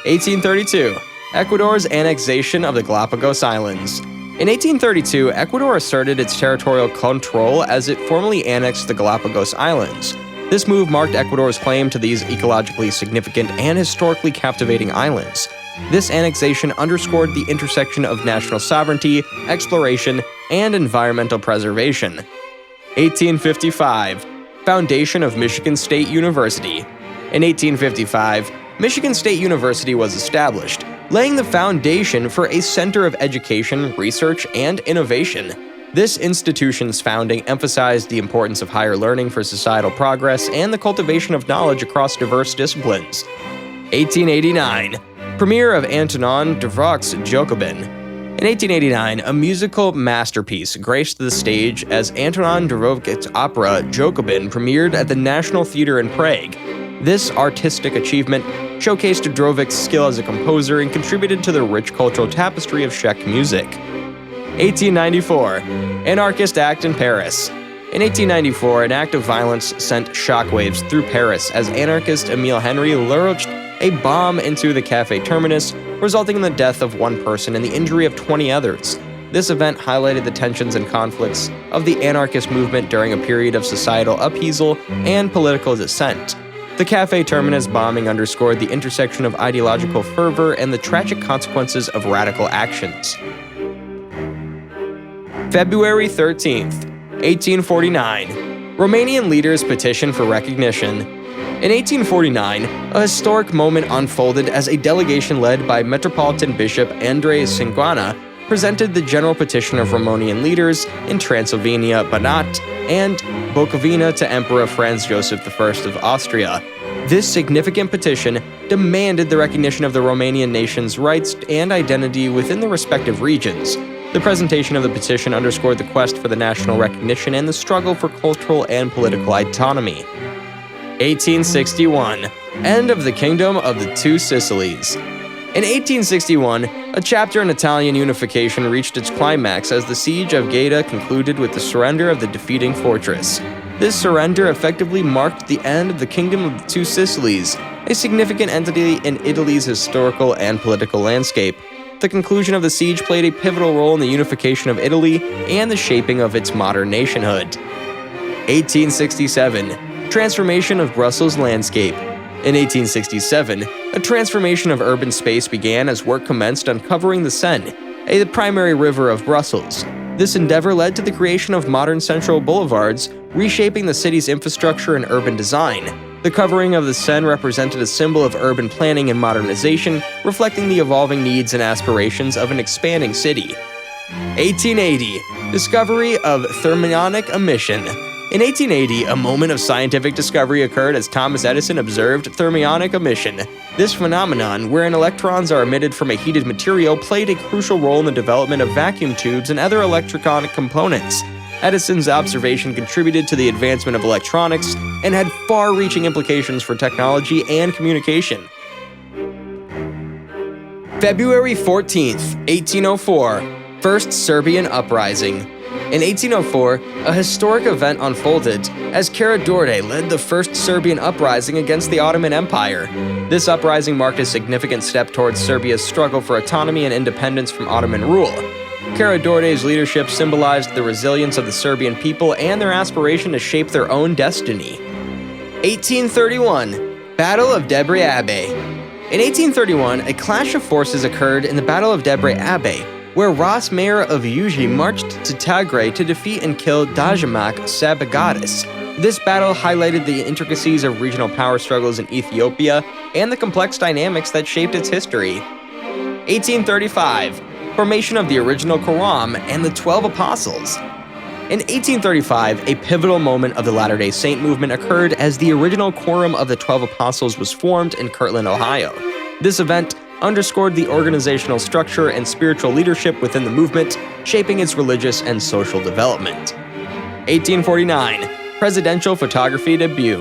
1832. Ecuador's annexation of the Galapagos Islands. In 1832, Ecuador asserted its territorial control as it formally annexed the Galapagos Islands. This move marked Ecuador's claim to these ecologically significant and historically captivating islands. This annexation underscored the intersection of national sovereignty, exploration, and environmental preservation. 1855. Foundation of Michigan State University. In 1855, Michigan State University was established, laying the foundation for a center of education, research, and innovation. This institution's founding emphasized the importance of higher learning for societal progress and the cultivation of knowledge across diverse disciplines. 1889. Premiere of Antonin Dvořák's Jacobin. In 1889, a musical masterpiece graced the stage as Antonin Dvořák's opera Jacobin premiered at the National Theatre in Prague. This artistic achievement showcased Dvořák's skill as a composer and contributed to the rich cultural tapestry of Czech music. 1894. Anarchist Act in Paris. In 1894, an act of violence sent shockwaves through Paris as anarchist Émile Henry lurched a bomb into the Café Terminus, resulting in the death of one person and the injury of 20 others. This event highlighted the tensions and conflicts of the anarchist movement during a period of societal upheaval and political dissent. The Café Terminus bombing underscored the intersection of ideological fervor and the tragic consequences of radical actions. February 13th. 1849. Romanian leaders petition for recognition. In 1849, a historic moment unfolded as a delegation led by Metropolitan Bishop Andrei Singoana presented the general petition of Romanian leaders in Transylvania, Banat, and Bukovina to Emperor Franz Joseph I of Austria. This significant petition demanded the recognition of the Romanian nation's rights and identity within the respective regions. The presentation of the petition underscored the quest for the national recognition and the struggle for cultural and political autonomy. 1861. End of the Kingdom of the Two Sicilies. In 1861, a chapter in Italian unification reached its climax as the siege of Gaeta concluded with the surrender of the defeating fortress. This surrender effectively marked the end of the Kingdom of the Two Sicilies, a significant entity in Italy's historical and political landscape. The conclusion of the siege played a pivotal role in the unification of Italy and the shaping of its modern nationhood. 1867. Transformation of Brussels landscape. In 1867, a transformation of urban space began as work commenced uncovering the Seine, the primary river of Brussels. This endeavor led to the creation of modern central boulevards, reshaping the city's infrastructure and urban design. The covering of the Seine represented a symbol of urban planning and modernization, reflecting the evolving needs and aspirations of an expanding city. 1880. Discovery of thermionic emission. In 1880, a moment of scientific discovery occurred as Thomas Edison observed thermionic emission. This phenomenon, wherein electrons are emitted from a heated material, played a crucial role in the development of vacuum tubes and other electronic components. Edison's observation contributed to the advancement of electronics and had far-reaching implications for technology and communication. February 14th, 1804. First Serbian Uprising. In 1804, a historic event unfolded as Karađorđe led the first Serbian uprising against the Ottoman Empire. This uprising marked a significant step towards Serbia's struggle for autonomy and independence from Ottoman rule. Karađorđe's leadership symbolized the resilience of the Serbian people and their aspiration to shape their own destiny. 1831. Battle of Debre Abbey. In 1831, a clash of forces occurred in the Battle of Debre Abbey, where Ras Mayor of Uji marched to Tigray to defeat and kill Dajamak Sabagadis. This battle highlighted the intricacies of regional power struggles in Ethiopia and the complex dynamics that shaped its history. 1835. Formation of the original Quran and the 12 Apostles. In 1835, a pivotal moment of the Latter-day Saint movement occurred as the original Quorum of the 12 Apostles was formed in Kirtland, Ohio. This event underscored the organizational structure and spiritual leadership within the movement, shaping its religious and social development. 1849. Presidential photography debut.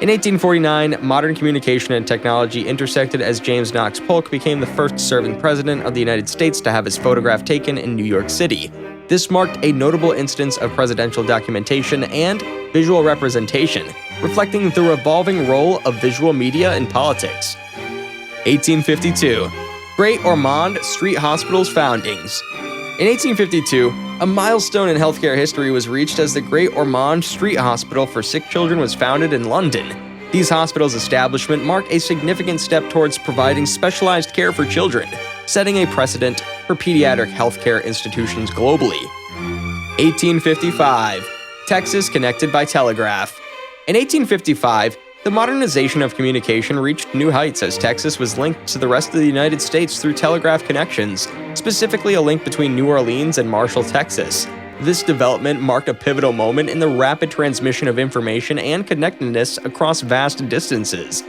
In 1849, modern communication and technology intersected as James Knox Polk became the first serving president of the United States to have his photograph taken in New York City. This marked a notable instance of presidential documentation and visual representation, reflecting the revolving role of visual media in politics. 1852. Great Ormond Street Hospital's foundings. In 1852, a milestone in healthcare history was reached as the Great Ormond Street Hospital for Sick Children was founded in London. These hospitals' establishment marked a significant step towards providing specialized care for children, setting a precedent for pediatric healthcare institutions globally. 1855. Texas connected by telegraph. In 1855, the modernization of communication reached new heights as Texas was linked to the rest of the United States through telegraph connections, specifically a link between New Orleans and Marshall, Texas. This development marked a pivotal moment in the rapid transmission of information and connectedness across vast distances.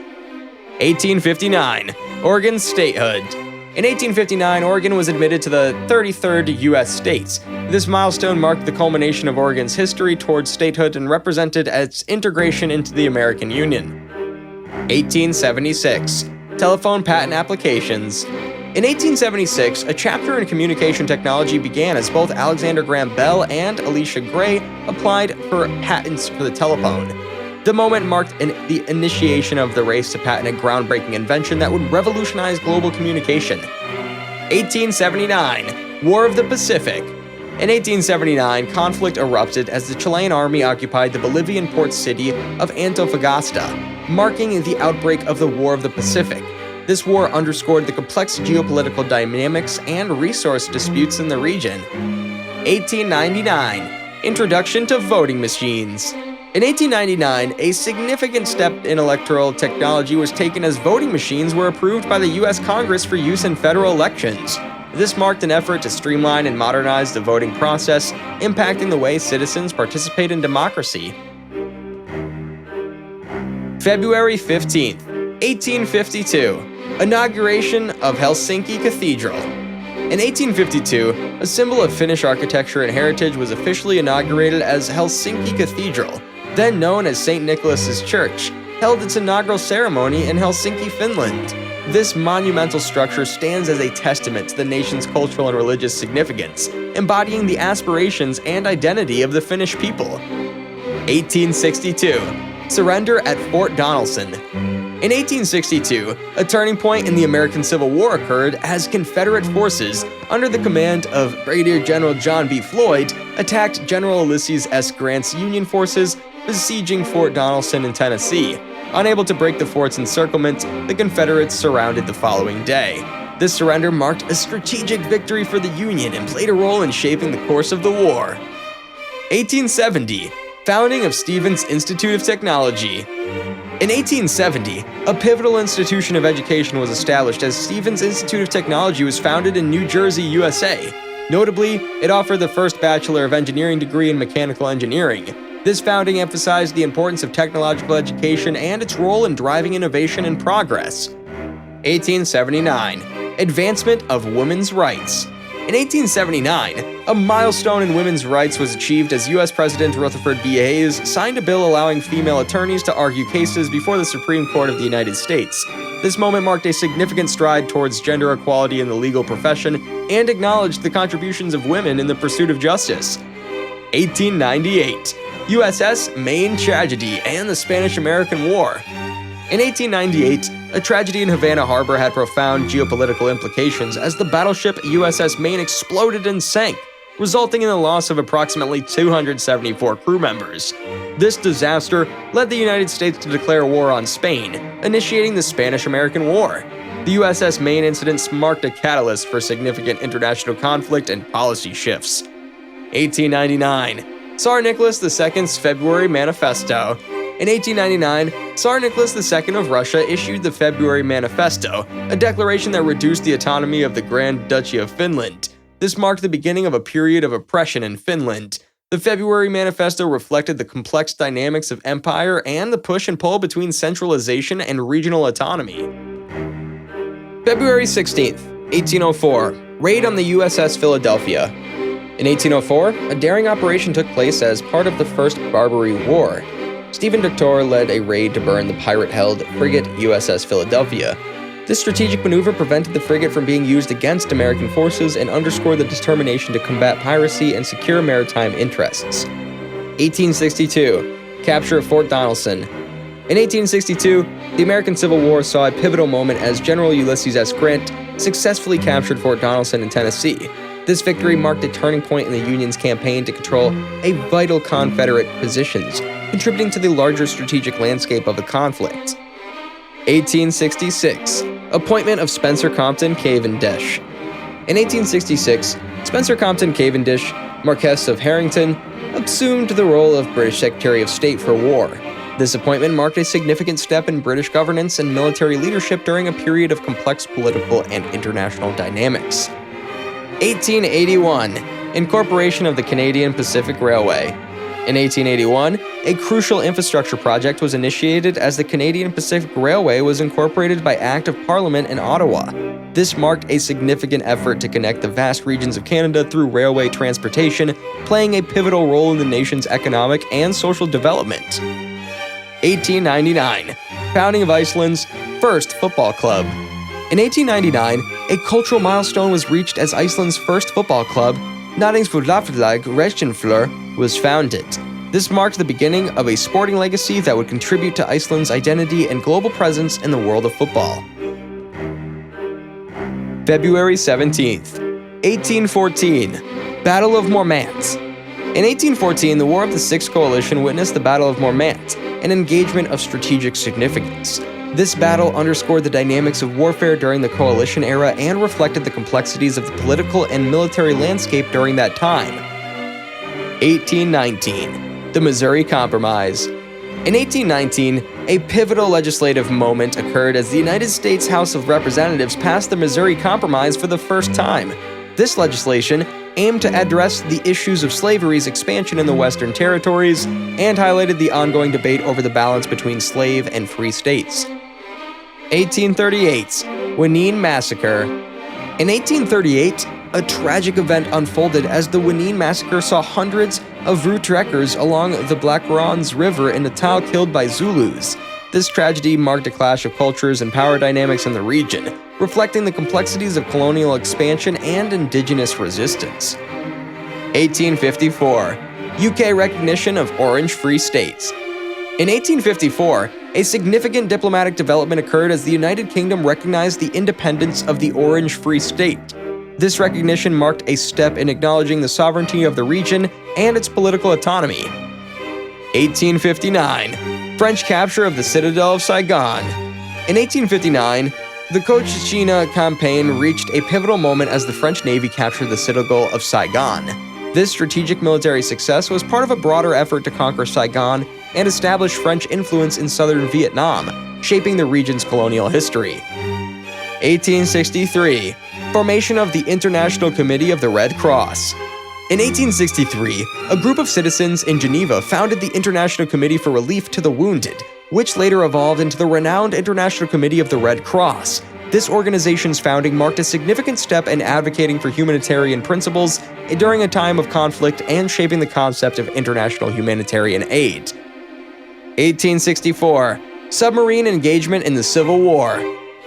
1859. Oregon's statehood. In 1859, Oregon was admitted to the 33rd U.S. states. This milestone marked the culmination of Oregon's history towards statehood and represented its integration into the American Union. 1876. Telephone patent applications. In 1876, a chapter in communication technology began as both Alexander Graham Bell and Elisha Gray applied for patents for the telephone. The moment marked the initiation of the race to patent a groundbreaking invention that would revolutionize global communication. 1879. War of the Pacific. In 1879, conflict erupted as the Chilean army occupied the Bolivian port city of Antofagasta, marking the outbreak of the War of the Pacific. This war underscored the complex geopolitical dynamics and resource disputes in the region. 1899. Introduction to voting machines. In 1899, a significant step in electoral technology was taken as voting machines were approved by the U.S. Congress for use in federal elections. This marked an effort to streamline and modernize the voting process, impacting the way citizens participate in democracy. February 15, 1852. Inauguration of Helsinki Cathedral. In 1852, a symbol of Finnish architecture and heritage was officially inaugurated as Helsinki Cathedral, then known as St. Nicholas's Church, held its inaugural ceremony in Helsinki, Finland. This monumental structure stands as a testament to the nation's cultural and religious significance, embodying the aspirations and identity of the Finnish people. 1862. Surrender at Fort Donelson. In 1862, a turning point in the American Civil War occurred as Confederate forces, under the command of Brigadier General John B. Floyd, attacked General Ulysses S. Grant's Union forces, besieging Fort Donelson in Tennessee. Unable to break the fort's encirclement, the Confederates surrounded the following day. This surrender marked a strategic victory for the Union and played a role in shaping the course of the war. 1870. Founding of Stevens Institute of Technology. In 1870, a pivotal institution of education was established as Stevens Institute of Technology was founded in New Jersey, USA. Notably, it offered the first Bachelor of Engineering degree in mechanical engineering. This founding emphasized the importance of technological education and its role in driving innovation and progress. 1879. Advancement of women's rights. In 1879, a milestone in women's rights was achieved as U.S. President Rutherford B. Hayes signed a bill allowing female attorneys to argue cases before the Supreme Court of the United States. This moment marked a significant stride towards gender equality in the legal profession and acknowledged the contributions of women in the pursuit of justice. 1898. USS Maine tragedy and the Spanish-American War. In 1898, a tragedy in Havana Harbor had profound geopolitical implications as the battleship USS Maine exploded and sank, resulting in the loss of approximately 274 crew members. This disaster led the United States to declare war on Spain, initiating the Spanish-American War. The USS Maine incident marked a catalyst for significant international conflict and policy shifts. 1899. Tsar Nicholas II's February Manifesto. In 1899, Tsar Nicholas II of Russia issued the February Manifesto, a declaration that reduced the autonomy of the Grand Duchy of Finland. This marked the beginning of a period of oppression in Finland. The February Manifesto reflected the complex dynamics of empire and the push and pull between centralization and regional autonomy. February 16, 1804, raid on the USS Philadelphia. In 1804, a daring operation took place as part of the First Barbary War. Stephen Decatur led a raid to burn the pirate-held frigate USS Philadelphia. This strategic maneuver prevented the frigate from being used against American forces and underscored the determination to combat piracy and secure maritime interests. 1862. Capture of Fort Donelson. In 1862, the American Civil War saw a pivotal moment as General Ulysses S. Grant successfully captured Fort Donelson in Tennessee. This victory marked a turning point in the Union's campaign to control a vital Confederate positions, contributing to the larger strategic landscape of the conflict. 1866. Appointment of Spencer Compton Cavendish. In 1866, Spencer Compton Cavendish, Marquess of Harrington, assumed the role of British Secretary of State for War. This appointment marked a significant step in British governance and military leadership during a period of complex political and international dynamics. 1881. Incorporation of the Canadian Pacific Railway. In 1881, a crucial infrastructure project was initiated as the Canadian Pacific Railway was incorporated by Act of Parliament in Ottawa. This marked a significant effort to connect the vast regions of Canada through railway transportation, playing a pivotal role in the nation's economic and social development. 1899. Founding of Iceland's first football club. In 1899, a cultural milestone was reached as Iceland's first football club, Náttúrufélag Reykjavíkur, was founded. This marked the beginning of a sporting legacy that would contribute to Iceland's identity and global presence in the world of football. February 17th, 1814, Battle of Momentous. In 1814, the War of the Sixth Coalition witnessed the Battle of Momentous, an engagement of strategic significance. This battle underscored the dynamics of warfare during the Coalition era and reflected the complexities of the political and military landscape during that time. 1819. The Missouri Compromise. In 1819, a pivotal legislative moment occurred as the United States House of Representatives passed the Missouri Compromise for the first time. This legislation aimed to address the issues of slavery's expansion in the Western territories and highlighted the ongoing debate over the balance between slave and free states. 1838. Wanene Massacre. In 1838, a tragic event unfolded as the Wanene Massacre saw hundreds of route trekkers along the Blackron's River in Natal killed by Zulus. This tragedy marked a clash of cultures and power dynamics in the region, reflecting the complexities of colonial expansion and indigenous resistance. 1854. UK recognition of Orange Free States. In 1854, a significant diplomatic development occurred as the United Kingdom recognized the independence of the Orange Free State. This recognition marked a step in acknowledging the sovereignty of the region and its political autonomy. 1859. French capture of the citadel of Saigon. In 1859, the Cochinchina campaign reached a pivotal moment as the French Navy captured the citadel of Saigon. This strategic military success was part of a broader effort to conquer Saigon and establish French influence in southern Vietnam, shaping the region's colonial history. 1863. Formation of the International Committee of the Red Cross. In 1863, a group of citizens in Geneva founded the International Committee for Relief to the Wounded, which later evolved into the renowned International Committee of the Red Cross. This organization's founding marked a significant step in advocating for humanitarian principles during a time of conflict and shaping the concept of international humanitarian aid. 1864. Submarine engagement in the Civil War.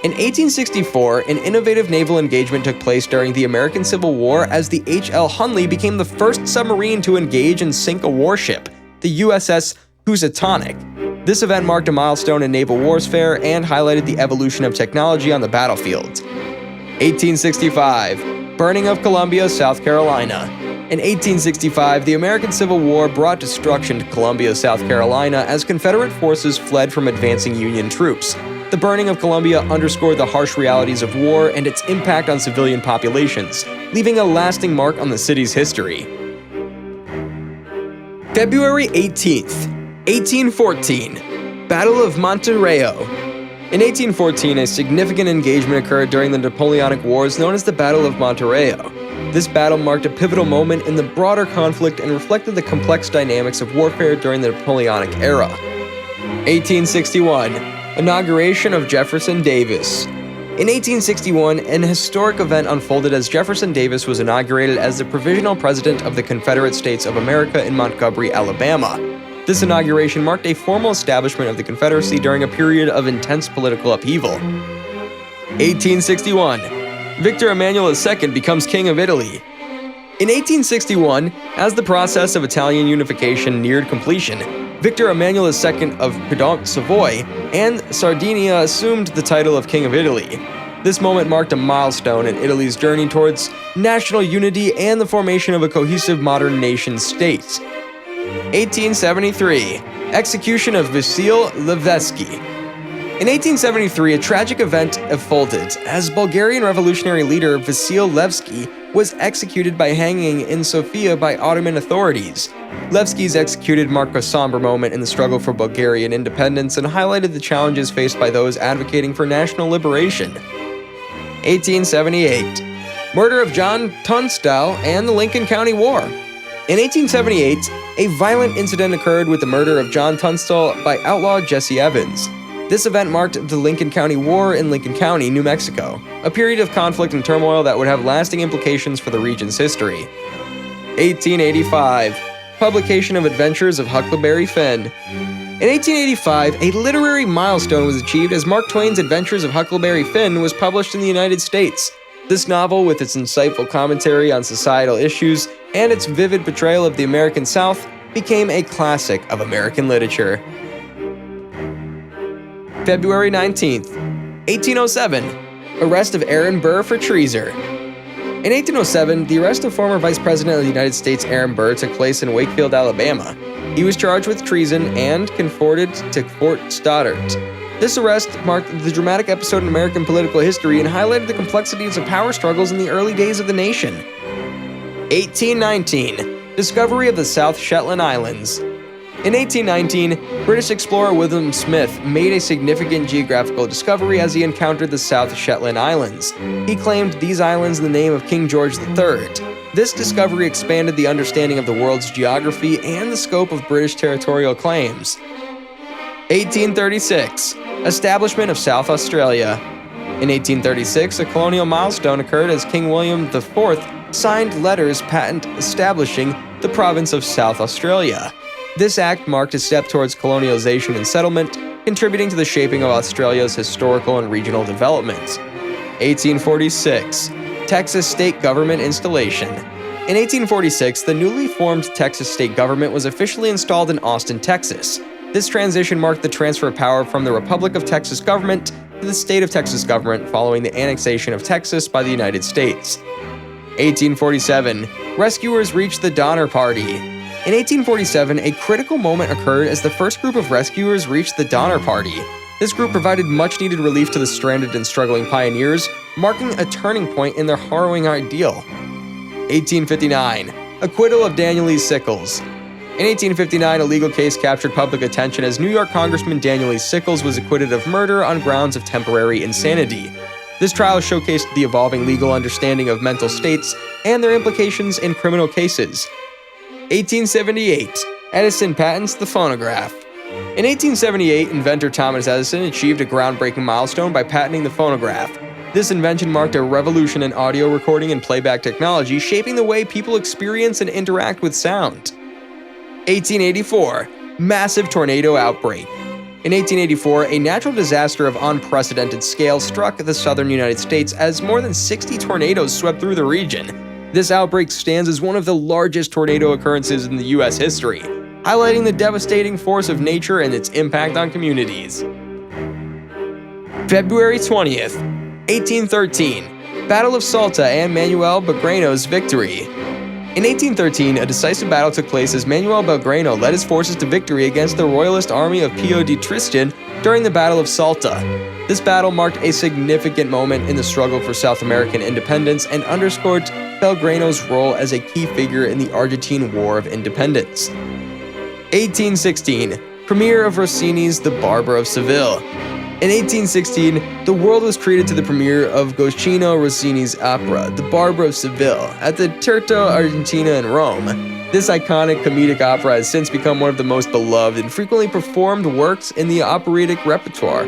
In 1864, an innovative naval engagement took place during the American Civil War as the H.L. Hunley became the first submarine to engage and sink a warship, the USS Housatonic. This event marked a milestone in naval warfare and highlighted the evolution of technology on the battlefield. 1865. Burning of Columbia, South Carolina. In 1865, the American Civil War brought destruction to Columbia, South Carolina, as Confederate forces fled from advancing Union troops. The burning of Columbia underscored the harsh realities of war and its impact on civilian populations, leaving a lasting mark on the city's history. February 18th, 1814. Battle of Monterrey. In 1814, a significant engagement occurred during the Napoleonic Wars known as the Battle of Monterrey. This battle marked a pivotal moment in the broader conflict and reflected the complex dynamics of warfare during the Napoleonic era. 1861. Inauguration of Jefferson Davis. In 1861, an historic event unfolded as Jefferson Davis was inaugurated as the provisional president of the Confederate States of America in Montgomery, Alabama. This inauguration marked a formal establishment of the Confederacy during a period of intense political upheaval. 1861. Victor Emmanuel II becomes King of Italy. In 1861, as the process of Italian unification neared completion, Victor Emmanuel II of Piedmont, Savoy, and Sardinia assumed the title of King of Italy. This moment marked a milestone in Italy's journey towards national unity and the formation of a cohesive modern nation-state. 1873. Execution of Vasil Levski. In 1873, a tragic event unfolded as Bulgarian revolutionary leader Vasil Levski was executed by hanging in Sofia by Ottoman authorities. Levski's execution marked a somber moment in the struggle for Bulgarian independence and highlighted the challenges faced by those advocating for national liberation. 1878. Murder of John Tunstall and the Lincoln County War. In 1878, a violent incident occurred with the murder of John Tunstall by outlaw Jesse Evans. This event marked the Lincoln County War in Lincoln County, New Mexico, a period of conflict and turmoil that would have lasting implications for the region's history. 1885. Publication of Adventures of Huckleberry Finn. In 1885, a literary milestone was achieved as Mark Twain's Adventures of Huckleberry Finn was published in the United States. This novel, with its insightful commentary on societal issues and its vivid portrayal of the American South, became a classic of American literature. February 19th, 1807. Arrest of Aaron Burr for treason. In 1807, the arrest of former Vice President of the United States Aaron Burr took place in Wakefield, Alabama. He was charged with treason and conforted to Fort Stoddart. This arrest marked the dramatic episode in American political history and highlighted the complexities of power struggles in the early days of the nation. 1819. Discovery of the South Shetland Islands. In 1819, British explorer William Smith made a significant geographical discovery as he encountered the South Shetland Islands. He claimed these islands in the name of King George III. This discovery expanded the understanding of the world's geography and the scope of British territorial claims. 1836. Establishment of South Australia. In 1836, a colonial milestone occurred as King William IV signed letters patent establishing the province of South Australia. This act marked a step towards colonialization and settlement, contributing to the shaping of Australia's historical and regional development. 1846. Texas state government installation. In 1846, the newly formed Texas state government was officially installed in Austin, Texas. This transition marked the transfer of power from the Republic of Texas government to the State of Texas government following the annexation of Texas by the United States. 1847. Rescuers reached the Donner Party. In 1847, a critical moment occurred as the first group of rescuers reached the Donner Party. This group provided much-needed relief to the stranded and struggling pioneers, marking a turning point in their harrowing ideal. 1859. Acquittal of Daniel E. Sickles. In 1859, a legal case captured public attention as New York Congressman Daniel E. Sickles was acquitted of murder on grounds of temporary insanity. This trial showcased the evolving legal understanding of mental states and their implications in criminal cases. 1878. Edison patents the phonograph. In 1878, inventor Thomas Edison achieved a groundbreaking milestone by patenting the phonograph. This invention marked a revolution in audio recording and playback technology, shaping the way people experience and interact with sound. 1884. Massive tornado outbreak. In 1884, a natural disaster of unprecedented scale struck the southern United States as more than 60 tornadoes swept through the region. This outbreak stands as one of the largest tornado occurrences in the U.S. history, highlighting the devastating force of nature and its impact on communities. February 20th, 1813. Battle of Salta and Manuel Belgrano's victory. In 1813, a decisive battle took place as Manuel Belgrano led his forces to victory against the royalist army of Pio de Tristan during the Battle of Salta. This battle marked a significant moment in the struggle for South American independence and underscored Belgrano's role as a key figure in the Argentine War of Independence. 1816. Premiere of Rossini's The Barber of Seville. In 1816, the world was treated to the premiere of Goscinny Rossini's opera, The Barber of Seville, at the Teatro Argentina in Rome. This iconic comedic opera has since become one of the most beloved and frequently performed works in the operatic repertoire.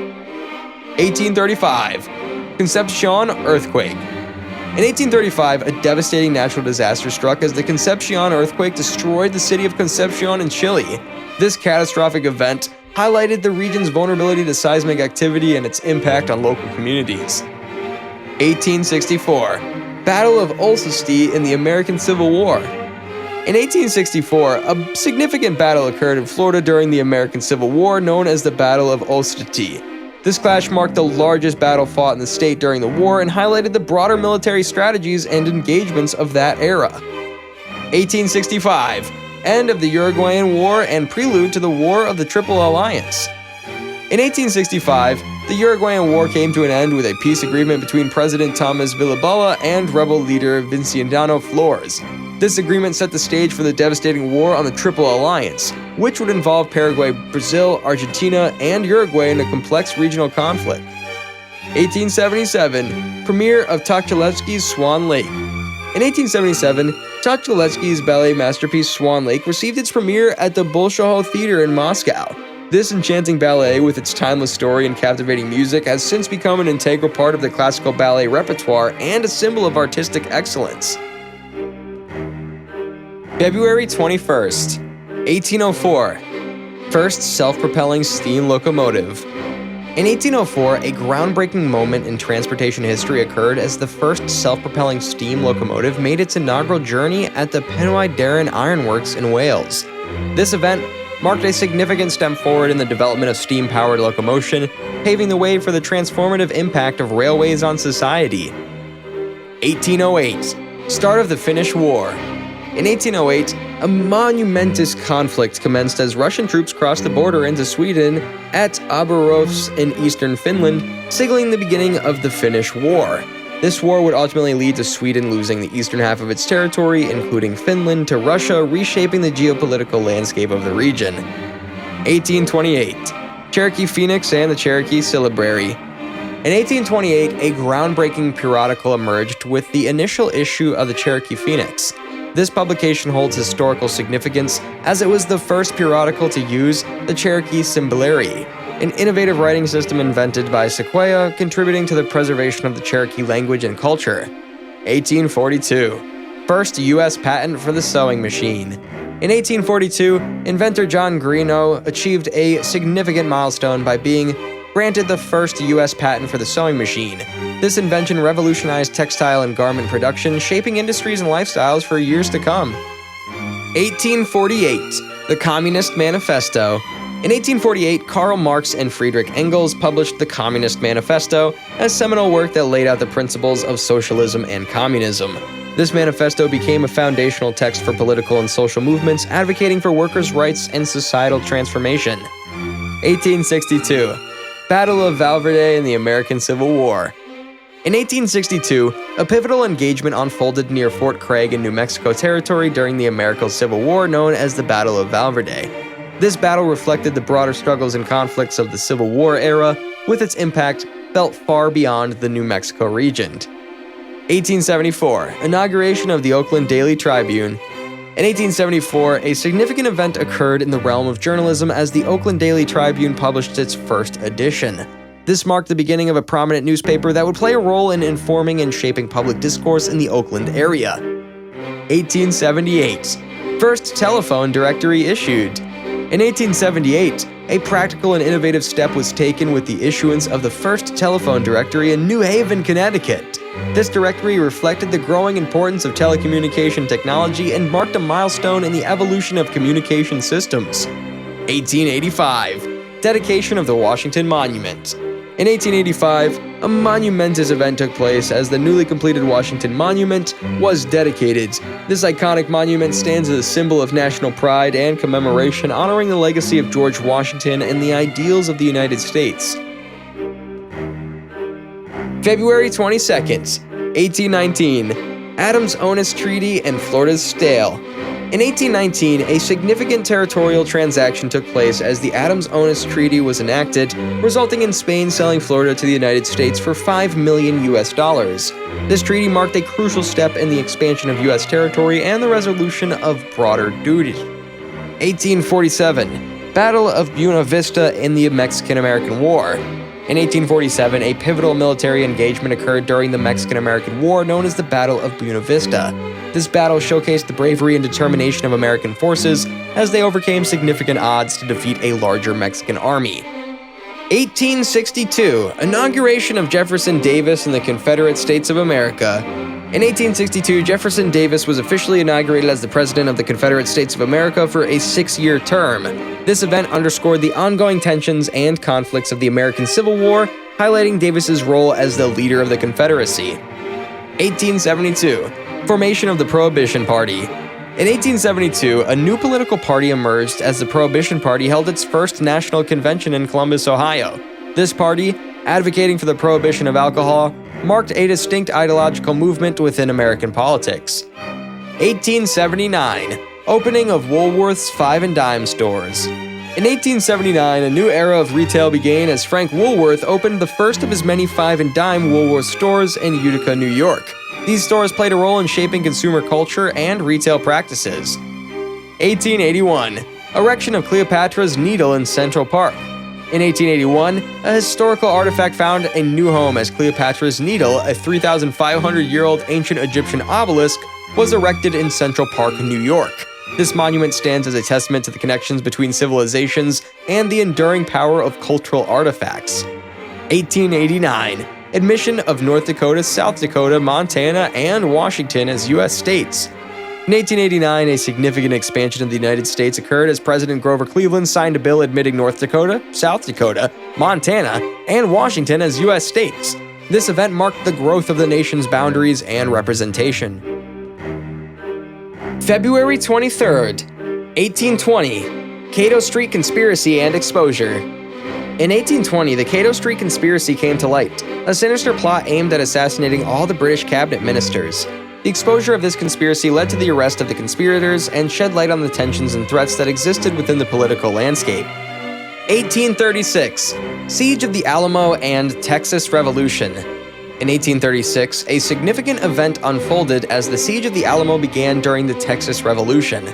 1835. Concepcion earthquake. In 1835, a devastating natural disaster struck as the Concepcion earthquake destroyed the city of Concepcion in Chile. This catastrophic event highlighted the region's vulnerability to seismic activity and its impact on local communities. 1864. Battle of Olustee in the American Civil War. In 1864, a significant battle occurred in Florida during the American Civil War, known as the Battle of Olustee. This clash marked the largest battle fought in the state during the war and highlighted the broader military strategies and engagements of that era. 1865. End of the Uruguayan War and prelude to the War of the Triple Alliance. In 1865, the Uruguayan War came to an end with a peace agreement between President Thomas Villalba and rebel leader Venciano Flores. This agreement set the stage for the devastating War on the Triple Alliance, which would involve Paraguay, Brazil, Argentina, and Uruguay in a complex regional conflict. 1877. Premiere of Tchaikovsky's Swan Lake. In 1877, Tchaikovsky's ballet masterpiece Swan Lake received its premiere at the Bolshoi Theater in Moscow. This enchanting ballet, with its timeless story and captivating music, has since become an integral part of the classical ballet repertoire and a symbol of artistic excellence. February 21st, 1804. First self-propelling steam locomotive. In 1804, a groundbreaking moment in transportation history occurred as the first self-propelling steam locomotive made its inaugural journey at the Penwy Darren Ironworks in Wales. This event marked a significant step forward in the development of steam-powered locomotion, paving the way for the transformative impact of railways on society. 1808. Start of the Finnish War. In 1808, a momentous conflict commenced as Russian troops crossed the border into Sweden at Aberofs in eastern Finland, signaling the beginning of the Finnish War. This war would ultimately lead to Sweden losing the eastern half of its territory, including Finland, to Russia, reshaping the geopolitical landscape of the region. 1828. Cherokee Phoenix and the Cherokee Syllabary. In 1828, a groundbreaking periodical emerged with the initial issue of the Cherokee Phoenix. This publication holds historical significance as it was the first periodical to use the Cherokee Syllabary, an innovative writing system invented by Sequoyah, contributing to the preservation of the Cherokee language and culture. 1842. First U.S. patent for the sewing machine. In 1842, inventor John Greenough achieved a significant milestone by being granted the first U.S. patent for the sewing machine. This invention revolutionized textile and garment production, shaping industries and lifestyles for years to come. 1848. The Communist Manifesto. In 1848, Karl Marx and Friedrich Engels published the Communist Manifesto, a seminal work that laid out the principles of socialism and communism. This manifesto became a foundational text for political and social movements advocating for workers' rights and societal transformation. 1862. Battle of Valverde in the American Civil War. In 1862, a pivotal engagement unfolded near Fort Craig in New Mexico Territory during the American Civil War known as the Battle of Valverde. This battle reflected the broader struggles and conflicts of the Civil War era, with its impact felt far beyond the New Mexico region. 1874. Inauguration of the Oakland Daily Tribune. In 1874, a significant event occurred in the realm of journalism as the Oakland Daily Tribune published its first edition. This marked the beginning of a prominent newspaper that would play a role in informing and shaping public discourse in the Oakland area. 1878. First telephone directory issued. In 1878, a practical and innovative step was taken with the issuance of the first telephone directory in New Haven, Connecticut. This directory reflected the growing importance of telecommunication technology and marked a milestone in the evolution of communication systems. 1885. Dedication of the Washington Monument. In 1885, a momentous event took place as the newly completed Washington Monument was dedicated. This iconic monument stands as a symbol of national pride and commemoration, honoring the legacy of George Washington and the ideals of the United States. February 22nd, 1819. Adams-Onis Treaty and Florida's Stale. In 1819, a significant territorial transaction took place as the Adams-Onis Treaty was enacted, resulting in Spain selling Florida to the United States for $5 million. This treaty marked a crucial step in the expansion of U.S. territory and the resolution of broader duties. 1847. Battle of Buena Vista in the Mexican-American War. In 1847, a pivotal military engagement occurred during the Mexican-American War known as the Battle of Buena Vista. This battle showcased the bravery and determination of American forces as they overcame significant odds to defeat a larger Mexican army. 1862. Inauguration of Jefferson Davis in the Confederate States of America. In 1862, Jefferson Davis was officially inaugurated as the President of the Confederate States of America for a 6-year term. This event underscored the ongoing tensions and conflicts of the American Civil War, highlighting Davis's role as the leader of the Confederacy. 1872. Formation of the Prohibition Party. In 1872, a new political party emerged as the Prohibition Party held its first national convention in Columbus, Ohio. This party, advocating for the prohibition of alcohol, marked a distinct ideological movement within American politics. 1879. Opening of Woolworth's 5 and Dime stores. In 1879, a new era of retail began as Frank Woolworth opened the first of his many 5 and Dime Woolworth stores in Utica, New York. These stores played a role in shaping consumer culture and retail practices. 1881. Erection of Cleopatra's Needle in Central Park. In 1881, a historical artifact found a new home as Cleopatra's Needle, a 3,500-year-old ancient Egyptian obelisk, was erected in Central Park, New York. This monument stands as a testament to the connections between civilizations and the enduring power of cultural artifacts. 1889. Admission of North Dakota, South Dakota, Montana, and Washington as U.S. states. In 1889, a significant expansion of the United States occurred as President Grover Cleveland signed a bill admitting North Dakota, South Dakota, Montana, and Washington as U.S. states. This event marked the growth of the nation's boundaries and representation. February 23rd, 1820. Cato Street Conspiracy and Exposure. In 1820, the Cato Street Conspiracy came to light, a sinister plot aimed at assassinating all the British cabinet ministers. The exposure of this conspiracy led to the arrest of the conspirators and shed light on the tensions and threats that existed within the political landscape. 1836, Siege of the Alamo and Texas Revolution. In 1836, a significant event unfolded as the Siege of the Alamo began during the Texas Revolution.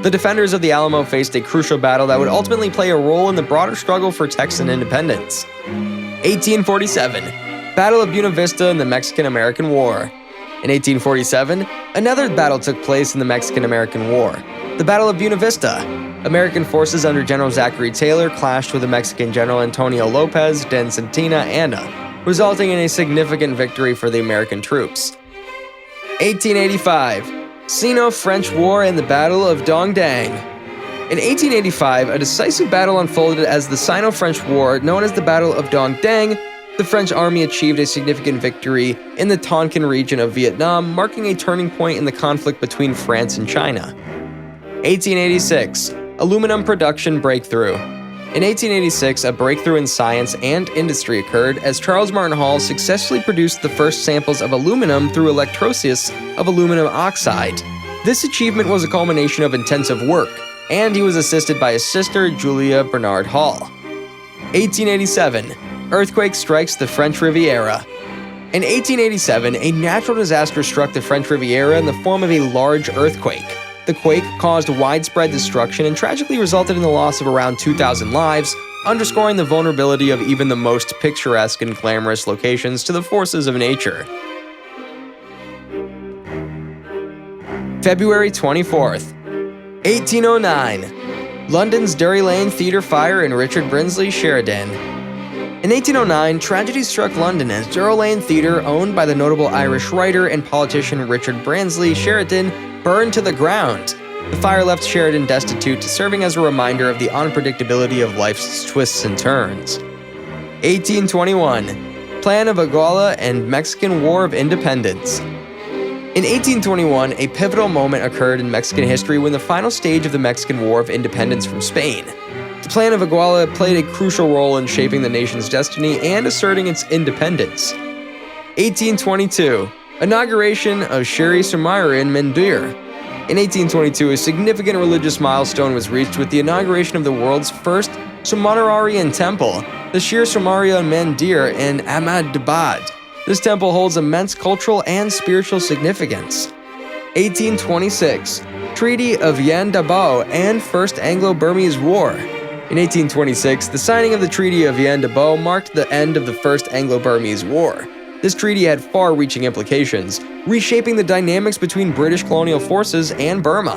The defenders of the Alamo faced a crucial battle that would ultimately play a role in the broader struggle for Texan independence. 1847, Battle of Buena Vista in the Mexican-American War. In 1847, another battle took place in the Mexican-American War, the Battle of Buena Vista. American forces under General Zachary Taylor clashed with the Mexican General Antonio Lopez de Santana Anna, resulting in a significant victory for the American troops. 1885, Sino-French War and the Battle of Dong Dang. In 1885, a decisive battle unfolded as the Sino-French War, known as the Battle of Dong Dang. The French army achieved a significant victory in the Tonkin region of Vietnam, marking a turning point in the conflict between France and China. 1886, Aluminum production breakthrough. In 1886, a breakthrough in science and industry occurred as Charles Martin Hall successfully produced the first samples of aluminum through electrolysis of aluminum oxide. This achievement was a culmination of intensive work, and he was assisted by his sister, Julia Bernard Hall. 1887, earthquake strikes the French Riviera. In 1887, a natural disaster struck the French Riviera in the form of a large earthquake. The quake caused widespread destruction and tragically resulted in the loss of around 2,000 lives, underscoring the vulnerability of even the most picturesque and glamorous locations to the forces of nature. February 24th, 1809, London's Drury Lane Theatre fire in Richard Brinsley's Sheridan. In 1809, tragedy struck London as Drury Lane Theatre, owned by the notable Irish writer and politician Richard Brinsley Sheridan, burned to the ground. The fire left Sheridan destitute, serving as a reminder of the unpredictability of life's twists and turns. 1821, Plan of Iguala and Mexican War of Independence. In 1821, a pivotal moment occurred in Mexican history when the final stage of the Mexican War of Independence from Spain. The Plan of Iguala played a crucial role in shaping the nation's destiny and asserting its independence. 1822, Inauguration of Shri Sumerian Mandir. In 1822, a significant religious milestone was reached with the inauguration of the world's first Sumerian temple, the Shri Sumerian Mandir in Ahmedabad. This temple holds immense cultural and spiritual significance. 1826, Treaty of Yan-Dabo and First Anglo-Burmese War. In 1826, the signing of the Treaty of Yan-Dabo marked the end of the First Anglo-Burmese War. This treaty had far-reaching implications, reshaping the dynamics between British colonial forces and Burma.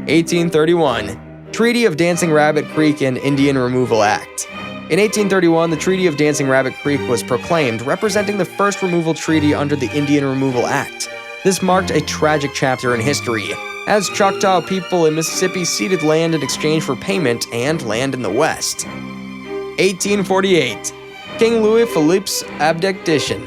1831, Treaty of Dancing Rabbit Creek and Indian Removal Act. In 1831, the Treaty of Dancing Rabbit Creek was proclaimed, representing the first removal treaty under the Indian Removal Act. This marked a tragic chapter in history, as Choctaw people in Mississippi ceded land in exchange for payment and land in the West. 1848, King Louis Philippe's abdication.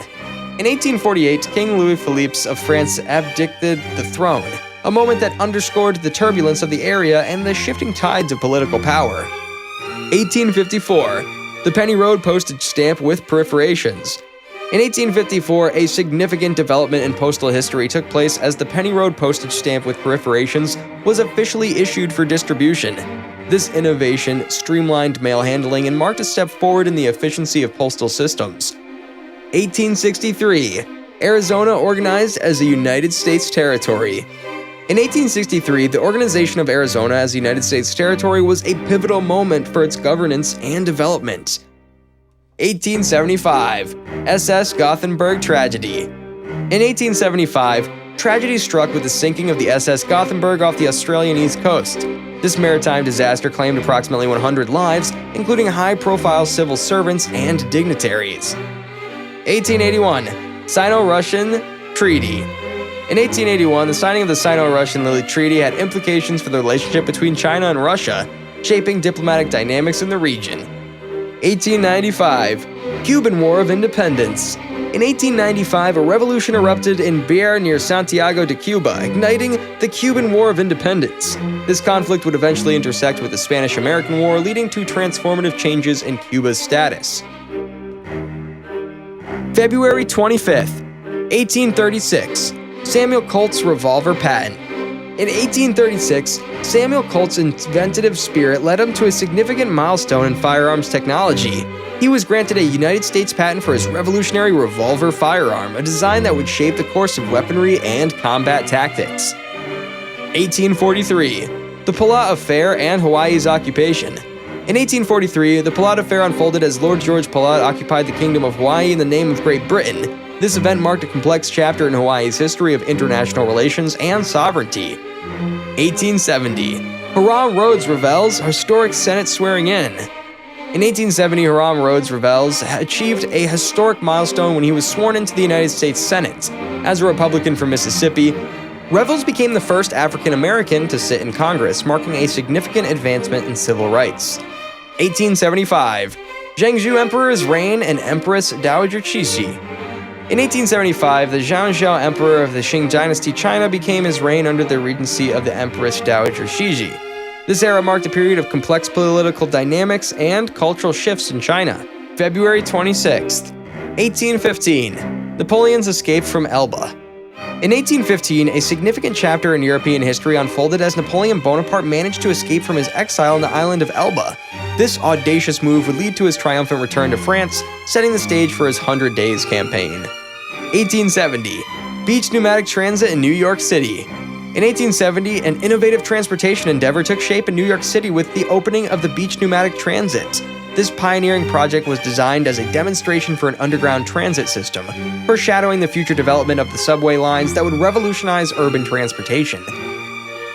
In 1848, King Louis Philippe of France abdicated the throne, a moment that underscored the turbulence of the area and the shifting tides of political power. 1854, the penny road postage stamp with perforations. In 1854, a significant development in postal history took place as the penny road postage stamp with perforations was officially issued for distribution. This innovation streamlined mail handling and marked a step forward in the efficiency of postal systems. 1863, Arizona organized as a United States territory. In 1863, the organization of Arizona as a United States territory was a pivotal moment for its governance and development. 1875, SS Gothenburg tragedy. In 1875, tragedy struck with the sinking of the SS Gothenburg off the Australian east coast. This maritime disaster claimed approximately 100 lives, including high-profile civil servants and dignitaries. 1881, Sino-Russian Treaty. In 1881, the signing of the Sino-Russian Treaty had implications for the relationship between China and Russia, shaping diplomatic dynamics in the region. 1895, Cuban War of Independence. In 1895, a revolution erupted in Beer near Santiago de Cuba, igniting the Cuban War of Independence. This conflict would eventually intersect with the Spanish-American War, leading to transformative changes in Cuba's status. February 25th, 1836, Samuel Colt's revolver patent. In 1836, Samuel Colt's inventive spirit led him to a significant milestone in firearms technology. He was granted a United States patent for his revolutionary revolver firearm, a design that would shape the course of weaponry and combat tactics. 1843, the Pulaut Affair and Hawaii's occupation. In 1843, the Pulaut Affair unfolded as Lord George Pulaut occupied the Kingdom of Hawaii in the name of Great Britain. This event marked a complex chapter in Hawaii's history of international relations and sovereignty. 1870, Hiram Rhodes Revels historic Senate swearing-in. In 1870, Hiram Rhodes Revels achieved a historic milestone when he was sworn into the United States Senate. As a Republican from Mississippi, Revels became the first African American to sit in Congress, marking a significant advancement in civil rights. 1875, Zhengzhou Emperor's reign and Empress Dowager Cixi. In 1875, the Zhangzhou Emperor of the Qing Dynasty China became his reign under the regency of the Empress Dowager Cixi. This era marked a period of complex political dynamics and cultural shifts in China. February 26th, 1815, Napoleon's escape from Elba. In 1815, a significant chapter in European history unfolded as Napoleon Bonaparte managed to escape from his exile on the island of Elba. This audacious move would lead to his triumphant return to France, setting the stage for his 100 Days campaign. 1870, beach pneumatic transit in New York City. In 1870, an innovative transportation endeavor took shape in New York City with the opening of the beach pneumatic transit. This pioneering project was designed as a demonstration for an underground transit system, foreshadowing the future development of the subway lines that would revolutionize urban transportation.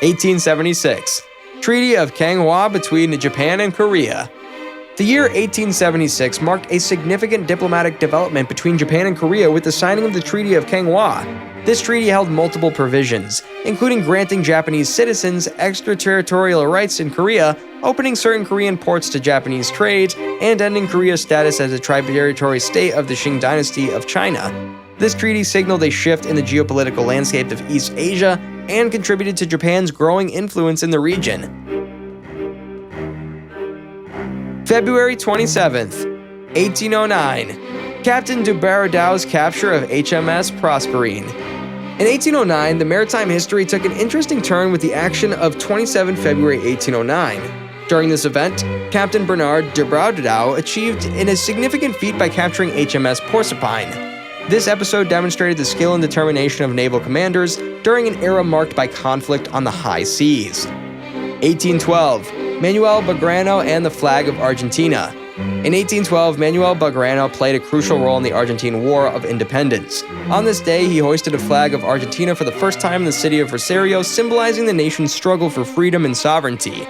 1876, Treaty of Kanghwa between Japan and Korea. The year 1876 marked a significant diplomatic development between Japan and Korea with the signing of the Treaty of Kanghwa. This treaty held multiple provisions, including granting Japanese citizens extraterritorial rights in Korea, opening certain Korean ports to Japanese trade, and ending Korea's status as a tributary state of the Qing Dynasty of China. This treaty signaled a shift in the geopolitical landscape of East Asia and contributed to Japan's growing influence in the region. February 27th, 1809, Captain de Baradau's capture of HMS Prosperine. In 1809, the maritime history took an interesting turn with the action of 27 February 1809. During this event, Captain Bernard de Baradau achieved a significant feat by capturing HMS Porcupine. This episode demonstrated the skill and determination of naval commanders during an era marked by conflict on the high seas. 1812, Manuel Belgrano and the flag of Argentina. In 1812, Manuel Belgrano played a crucial role in the Argentine War of Independence. On this day, he hoisted a flag of Argentina for the first time in the city of Rosario, symbolizing the nation's struggle for freedom and sovereignty.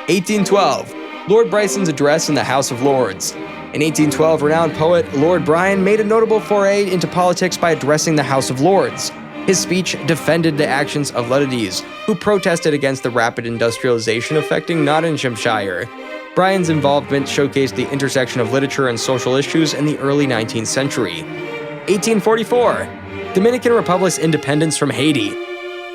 1812, Lord Bryson's address in the House of Lords. In 1812, renowned poet Lord Bryan made a notable foray into politics by addressing the House of Lords. His speech defended the actions of Luddites, who protested against the rapid industrialization affecting Nottinghamshire. Bryan's involvement showcased the intersection of literature and social issues in the early 19th century. 1844, Dominican Republic's independence from Haiti.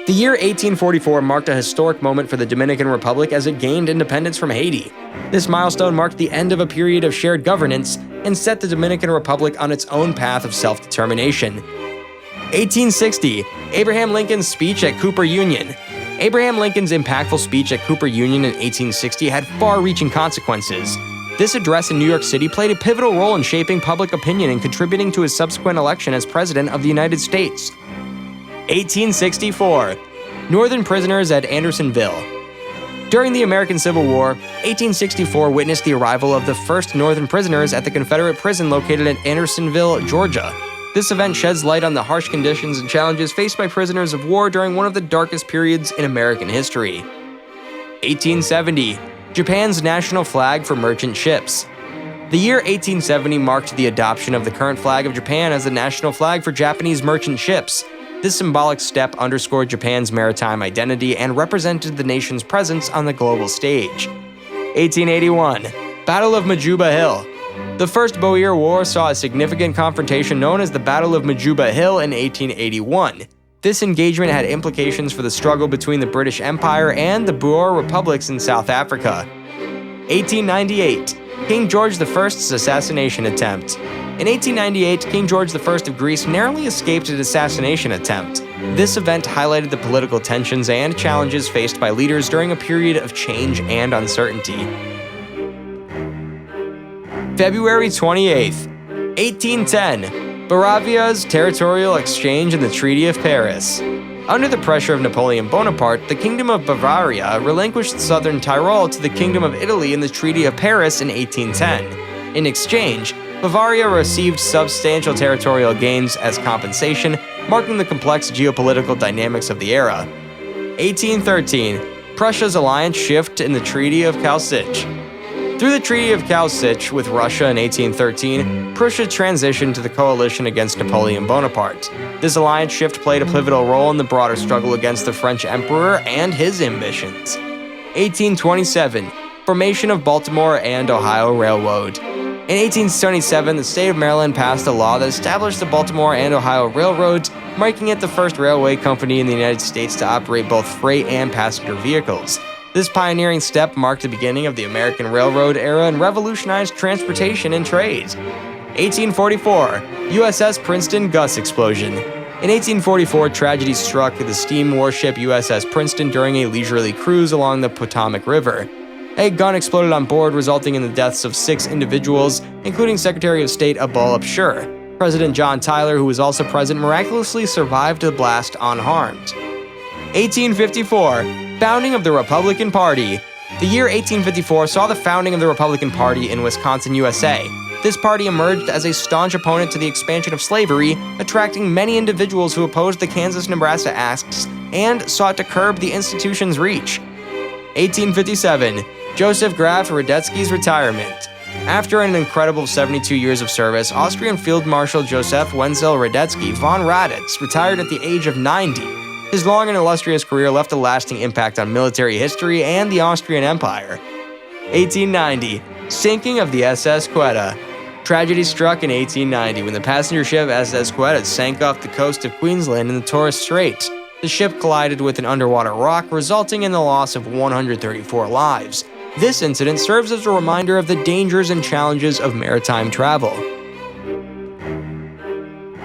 The year 1844 marked a historic moment for the Dominican Republic as it gained independence from Haiti. This milestone marked the end of a period of shared governance and set the Dominican Republic on its own path of self-determination. 1860, Abraham Lincoln's speech at Cooper Union. Abraham Lincoln's impactful speech at Cooper Union in 1860 had far-reaching consequences. This address in New York City played a pivotal role in shaping public opinion and contributing to his subsequent election as President of the United States. 1864, Northern prisoners at Andersonville. During the American Civil War, 1864 witnessed the arrival of the first Northern prisoners at the Confederate prison located in Andersonville, Georgia. This event sheds light on the harsh conditions and challenges faced by prisoners of war during one of the darkest periods in American history. 1870, Japan's national flag for merchant ships. The year 1870 marked the adoption of the current flag of Japan as the national flag for Japanese merchant ships. This symbolic step underscored Japan's maritime identity and represented the nation's presence on the global stage. 1881, Battle of Majuba Hill. The First Boer War saw a significant confrontation known as the Battle of Majuba Hill in 1881. This engagement had implications for the struggle between the British Empire and the Boer republics in South Africa. 1898. King George I's assassination attempt. In 1898, King George I of Greece narrowly escaped an assassination attempt. This event highlighted the political tensions and challenges faced by leaders during a period of change and uncertainty. February 28, 1810. Bavaria's territorial exchange in the Treaty of Paris. Under the pressure of Napoleon Bonaparte, the Kingdom of Bavaria relinquished southern Tyrol to the Kingdom of Italy in the Treaty of Paris in 1810. In exchange, Bavaria received substantial territorial gains as compensation, marking the complex geopolitical dynamics of the era. 1813. Prussia's alliance shift in the Treaty of Calcite. Through the Treaty of Calcite with Russia in 1813, Prussia transitioned to the coalition against Napoleon Bonaparte. This alliance shift played a pivotal role in the broader struggle against the French Emperor and his ambitions. 1827. Formation of Baltimore and Ohio Railroad. In 1877, the state of Maryland passed a law that established the Baltimore and Ohio Railroads, making it the first railway company in the United States to operate both freight and passenger vehicles. This pioneering step marked the beginning of the American Railroad era and revolutionized transportation and trade. 1844. USS Princeton Gus explosion. In 1844, tragedy struck the steam warship USS Princeton during a leisurely cruise along the Potomac River. A gun exploded on board, resulting in the deaths of 6 individuals, including Secretary of State Abel Upshur. President John Tyler, who was also present, miraculously survived the blast unharmed. 1854. Founding of the Republican Party. The year 1854 saw the founding of the Republican Party in Wisconsin, USA. This party emerged as a staunch opponent to the expansion of slavery, attracting many individuals who opposed the Kansas-Nebraska Acts and sought to curb the institution's reach. 1857. Joseph Graf Radetzky's retirement. After an incredible 72 years of service, Austrian Field Marshal Joseph Wenzel Radetzky von Raditz retired at the age of 90. His long and illustrious career left a lasting impact on military history and the Austrian Empire. 1890. Sinking of the SS Quetta. Tragedy struck in 1890 when the passenger ship SS Quetta sank off the coast of Queensland in the Torres Strait. The ship collided with an underwater rock, resulting in the loss of 134 lives. This incident serves as a reminder of the dangers and challenges of maritime travel.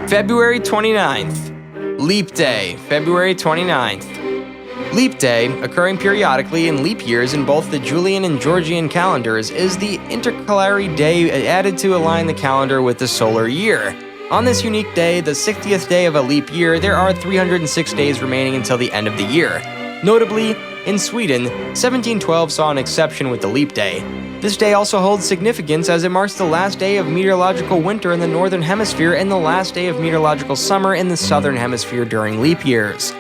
February 29th. Leap Day, February 29th. Leap Day, occurring periodically in leap years in both the Julian and Georgian calendars, is the intercalary day added to align the calendar with the solar year. On this unique day, the 60th day of a leap year, there are 306 days remaining until the end of the year. Notably, in Sweden, 1712 saw an exception with the leap day. This day also holds significance as it marks the last day of meteorological winter in the northern hemisphere and the last day of meteorological summer in the southern hemisphere during leap years.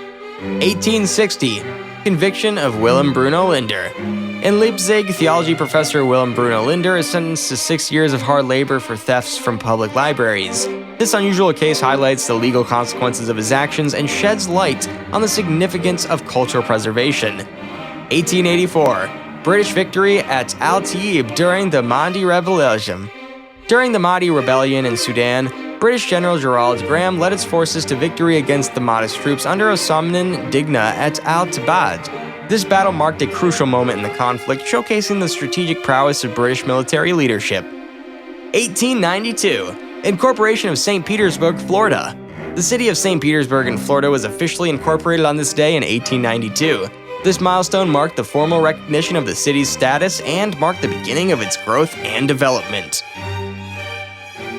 1860. Conviction of Willem Bruno Linder. In Leipzig, theology professor Willem Bruno Linder is sentenced to 6 years of hard labor for thefts from public libraries. This unusual case highlights the legal consequences of his actions and sheds light on the significance of cultural preservation. 1884. British victory at Al Taib during the Mahdi Revolution. During the Mahdi Rebellion in Sudan, British General Gerald Graham led its forces to victory against the Mahdist troops under Osman Digna at Al Tabad. This battle marked a crucial moment in the conflict, showcasing the strategic prowess of British military leadership. 1892. Incorporation of St. Petersburg, Florida. The city of St. Petersburg in Florida was officially incorporated on this day in 1892. This milestone marked the formal recognition of the city's status and marked the beginning of its growth and development.